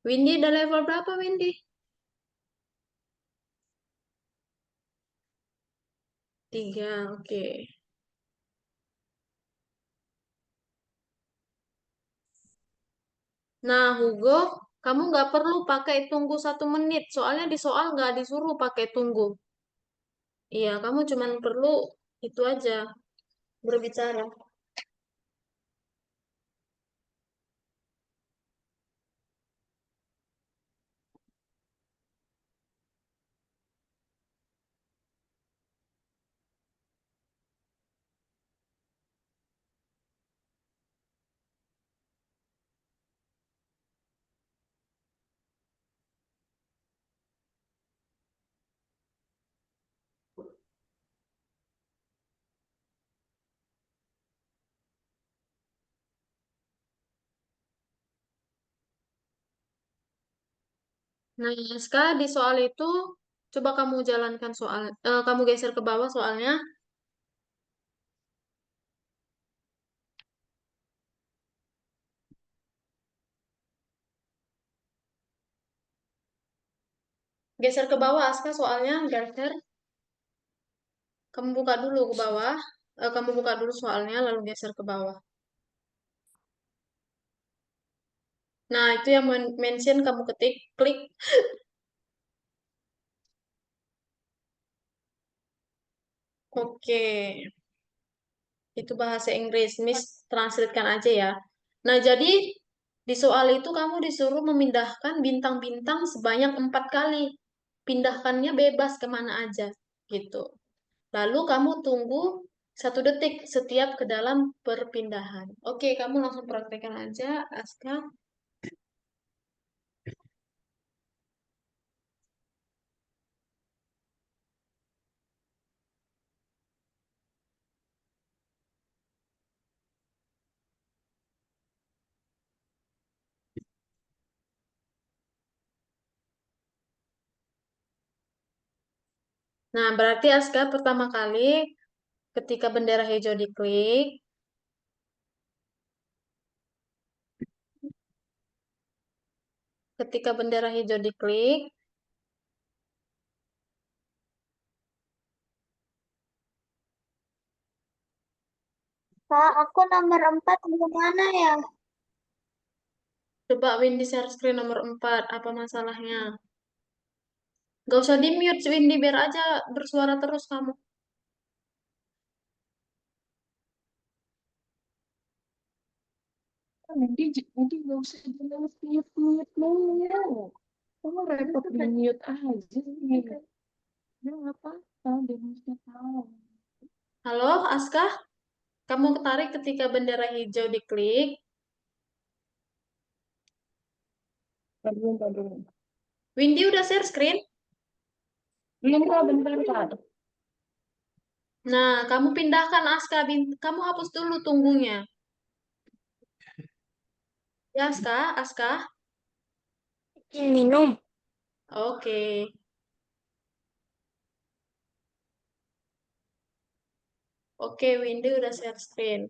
Speaker 1: Windy udah level berapa, Windy? 3, oke. Nah, Hugo, kamu nggak perlu pakai tunggu 1 menit, soalnya di soal nggak disuruh pakai tunggu. Iya, kamu cuman perlu itu aja, berbicara. Nah, sekarang di soal itu, coba kamu jalankan soal, kamu geser ke bawah soalnya. Geser ke bawah, Aska, soalnya geser. Kamu buka dulu ke bawah. Kamu buka dulu soalnya, lalu geser ke bawah. Nah, itu yang mention kamu ketik, klik. Oke, itu bahasa Inggris. Miss translatekan aja ya. Nah, jadi di soal itu kamu disuruh memindahkan bintang-bintang sebanyak 4 kali. Pindahkannya bebas kemana aja, gitu. Lalu kamu tunggu 1 detik setiap ke dalam perpindahan. Oke, kamu langsung praktekkan aja, Aska. Nah, berarti Aska pertama kali ketika bendera hijau diklik, ketika bendera hijau diklik,
Speaker 5: Kak, aku nomor 4 gimana ya?
Speaker 1: coba Windy share screen nomor 4, apa masalahnya? Gak usah di-mute, Windy, biar aja bersuara terus kamu.
Speaker 6: Nanti nggak usah mute-mute-nya. Kamu repot di-mute aja nih. Ya nggak apa-apa, biar Miss-nya tahu.
Speaker 1: Halo, Aska? Kamu ketarik ketika bendera hijau diklik.
Speaker 6: Tadi dulu.
Speaker 1: Windy udah share screen?
Speaker 6: Belum kak, bentar kak.
Speaker 1: Nah, kamu pindahkan Aska, kamu hapus dulu tunggunya. Ya, Aska, Aska.
Speaker 3: Minum.
Speaker 1: Oke. Oke, Windy udah share screen.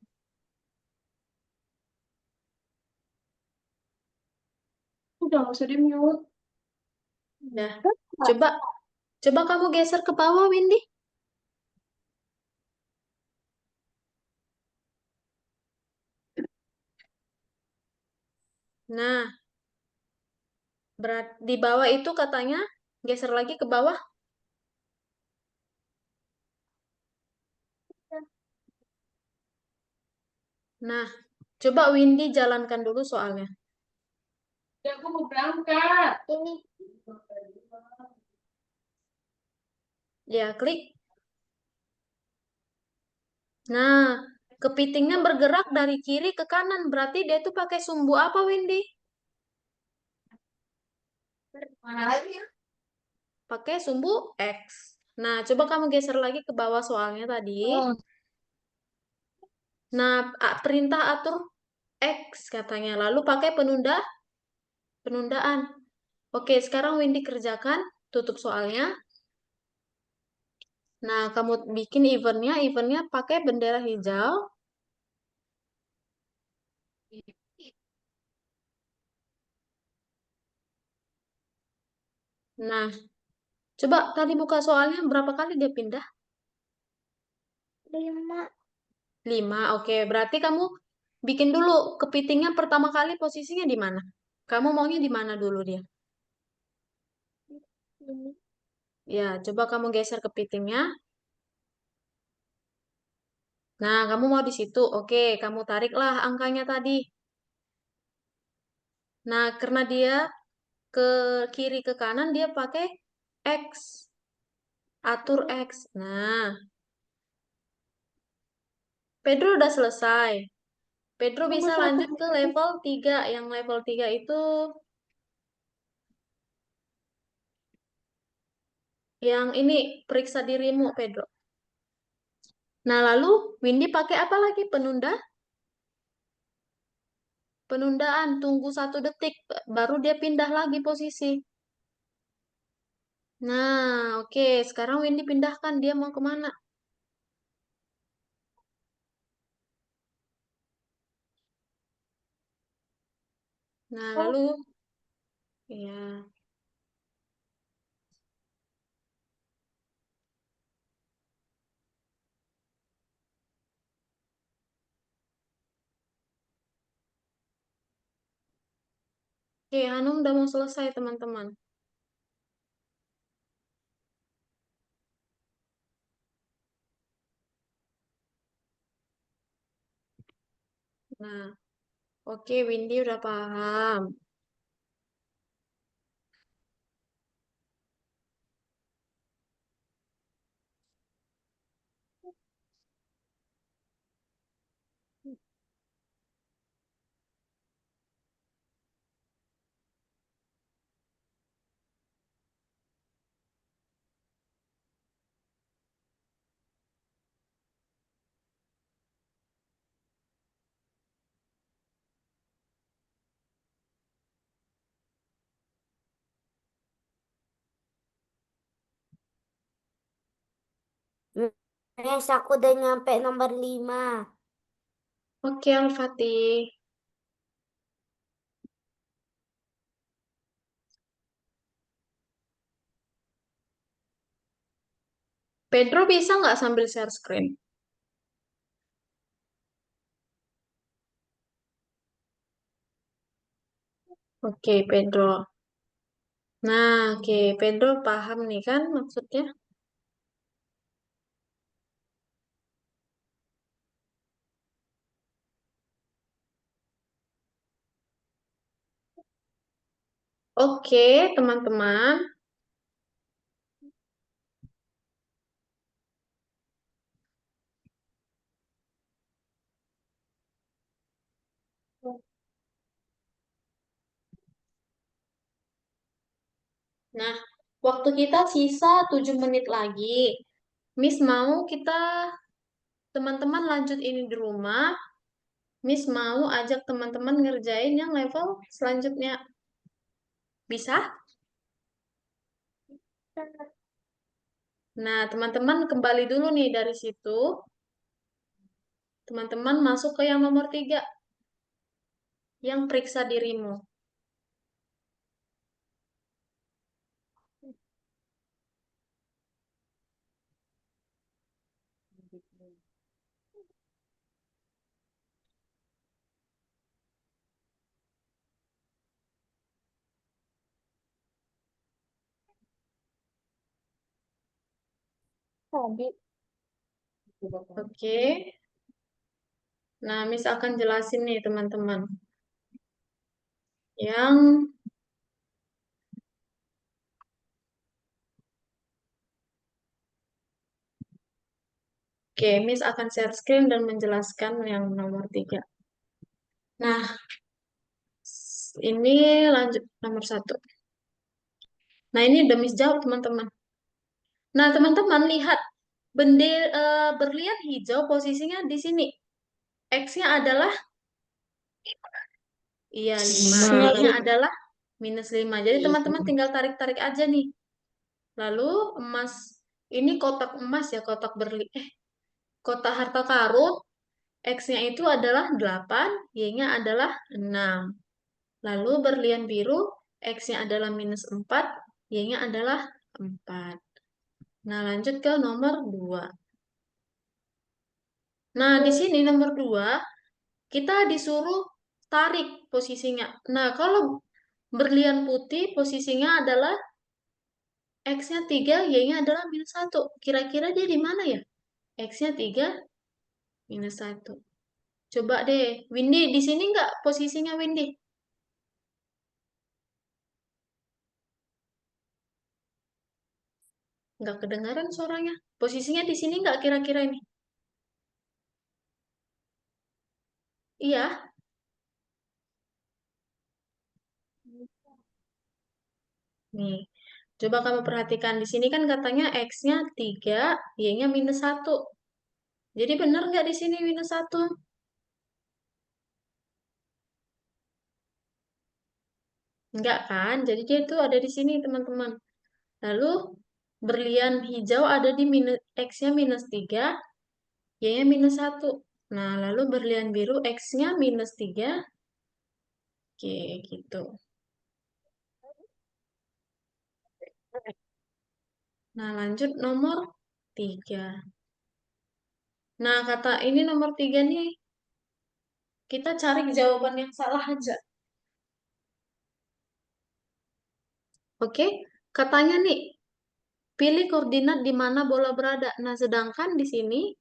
Speaker 6: Udah nggak usah di-mute.
Speaker 1: Nah, coba coba kamu geser ke bawah, Windy. Nah, berat di bawah itu katanya geser lagi ke bawah. Nah, coba Windy jalankan dulu soalnya.
Speaker 6: Ya, aku mau berangkat.
Speaker 5: Ini
Speaker 1: Ya, klik. Nah, kepitingnya bergerak dari kiri ke kanan. Berarti dia tuh pakai sumbu apa, Windy? Pakai sumbu X. Nah, coba kamu geser lagi ke bawah soalnya tadi.
Speaker 3: Oh,
Speaker 1: Nah, perintah atur X katanya. Lalu pakai penundaan. Oke, sekarang Windy kerjakan. Tutup soalnya. Nah, kamu bikin eventnya pakai bendera hijau. Nah, coba tadi buka soalnya berapa kali dia pindah?
Speaker 5: 5.
Speaker 1: 5. Oke, berarti kamu bikin dulu kepitingnya pertama kali posisinya di mana? Kamu maunya di mana dulu dia?
Speaker 5: Ini.
Speaker 1: Ya, coba kamu geser kepitingnya. Nah, kamu mau di situ. Oke, kamu tariklah angkanya tadi. Nah, karena dia ke kiri ke kanan, dia pakai X. Atur X. Nah, Pedro udah selesai. Pedro bisa lanjut ke level 3. Yang level 3 itu yang ini, periksa dirimu, Pedro. Nah, lalu Windy pakai apa lagi? Penundaan. Tunggu 1 detik, baru dia pindah lagi posisi. Nah, oke. Sekarang Windy pindahkan. Dia mau kemana? Nah, lalu, ya. Oke, Hanum udah mau selesai, teman-teman. Nah, oke, Windy udah paham.
Speaker 2: Miss, aku udah nyampe nomor 5.
Speaker 1: Oke, Al-Fatih. Pedro bisa nggak sambil share screen? Oke, Pedro. Nah, oke, Pedro paham nih kan maksudnya? Oke, teman-teman. Nah, waktu kita sisa 7 menit lagi. Miss mau kita teman-teman lanjut ini di rumah. Miss mau ajak teman-teman ngerjain yang level selanjutnya. Bisa? Nah, teman-teman kembali dulu nih dari situ. Teman-teman masuk ke yang nomor 3, yang periksa dirimu. Oke. Nah, Miss akan jelasin nih teman-teman. Yang Oke, Miss akan share screen dan menjelaskan yang nomor 3. Nah, ini lanjut nomor 1. Nah, ini udah Miss jawab teman-teman. Nah, teman-teman lihat berlian hijau posisinya di sini. X-nya adalah iya 5,
Speaker 3: Lima.
Speaker 1: Y-nya adalah -5. Jadi teman-teman tinggal tarik-tarik aja nih. Lalu emas, ini kotak emas ya, kotak harta karun, X-nya itu adalah 8, Y-nya adalah 6. Lalu berlian biru, X-nya adalah -4, Y-nya adalah 4. Nah, lanjut ke nomor 2. Nah, di sini nomor 2, kita disuruh tarik posisinya. Nah, kalau berlian putih posisinya adalah X-nya 3, Y-nya adalah -1. Kira-kira dia di mana ya? X-nya 3, -1. Coba deh, Windy, di sini nggak posisinya Windy? Nggak kedengaran suaranya. Posisinya di sini nggak kira-kira ini? Iya. Nih, coba kamu perhatikan. Di sini kan katanya X-nya 3, Y-nya -1. Jadi benar nggak di sini -1? Enggak kan? Jadi dia itu ada di sini, teman-teman. Lalu berlian hijau ada di X-nya -3, Y-nya -1. Nah, lalu berlian biru X-nya -3. Oke, gitu. Nah, lanjut nomor 3. Nah, kata ini nomor 3 nih, kita cari jawaban yang salah aja. Oke, katanya nih, pilih koordinat di mana bola berada. Nah, sedangkan di sini,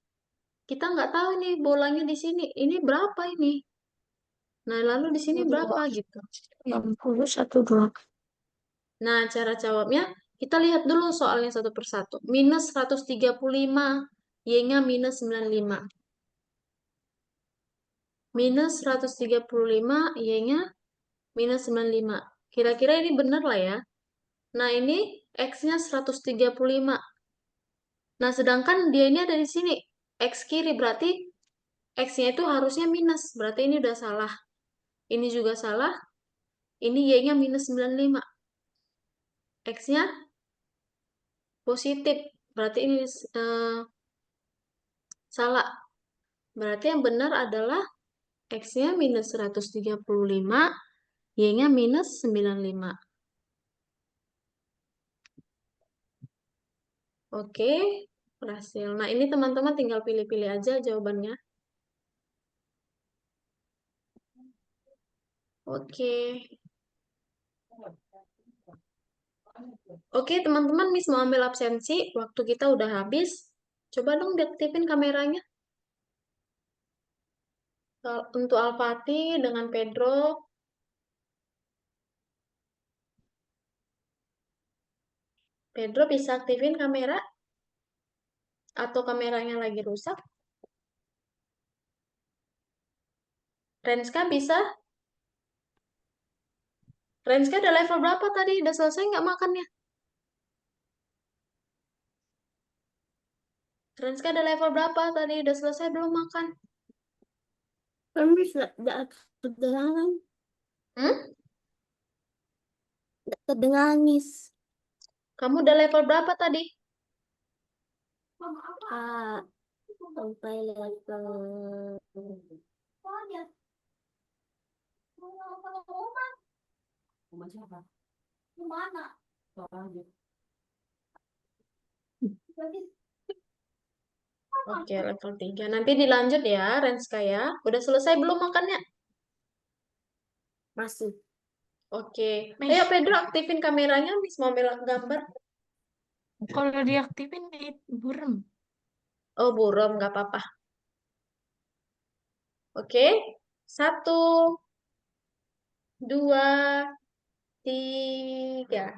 Speaker 1: kita nggak tahu nih bolanya di sini. Ini berapa ini? Nah, lalu di sini berapa gitu.
Speaker 3: 60, 18.
Speaker 1: Nah, cara jawabnya, kita lihat dulu soalnya satu persatu. -135, Y-nya -95. -135, Y-nya -95. Kira-kira ini benar lah ya. Nah, ini X-nya 135. Nah, sedangkan dia ini ada di sini. X kiri, berarti X-nya itu harusnya minus. Berarti ini udah salah. Ini juga salah. Ini Y-nya -95. X-nya positif. Berarti ini salah. Berarti yang benar adalah X-nya -135, Y-nya -95. Oke, berhasil. Nah, ini teman-teman tinggal pilih-pilih aja jawabannya. Oke. Oke, teman-teman, Miss mau ambil absensi. Waktu kita udah habis. Coba dong diaktifin kameranya. Untuk Alfati dengan Pedro. Pedro bisa aktifin kamera? Atau kameranya lagi rusak? Renska bisa? Renska ada level berapa tadi? Udah selesai nggak makannya? Renska ada level berapa tadi? Udah selesai belum makan?
Speaker 2: Kan bisa kedengaran,
Speaker 1: Hmm?
Speaker 2: kedengaran, Miss.
Speaker 1: Kamu udah level berapa tadi?
Speaker 2: Ah, sampai level
Speaker 1: Oke, level 3. Nanti dilanjut ya, Renska ya. Udah selesai belum makannya?
Speaker 2: masih.
Speaker 1: Oke. Ayo Pedro aktifin kameranya, Miss mau ambil gambar.
Speaker 3: Kalau diaktifin burem.
Speaker 1: Oh, buram, nggak apa-apa. Oke. 1, 2, 3.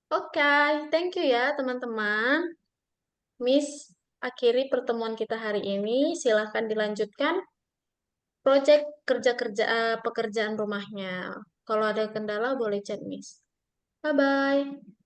Speaker 1: Oke, thank you ya teman-teman. Miss akhiri pertemuan kita hari ini. Silahkan dilanjutkan proyek pekerjaan rumahnya. Kalau ada kendala boleh chat Miss. Bye-bye.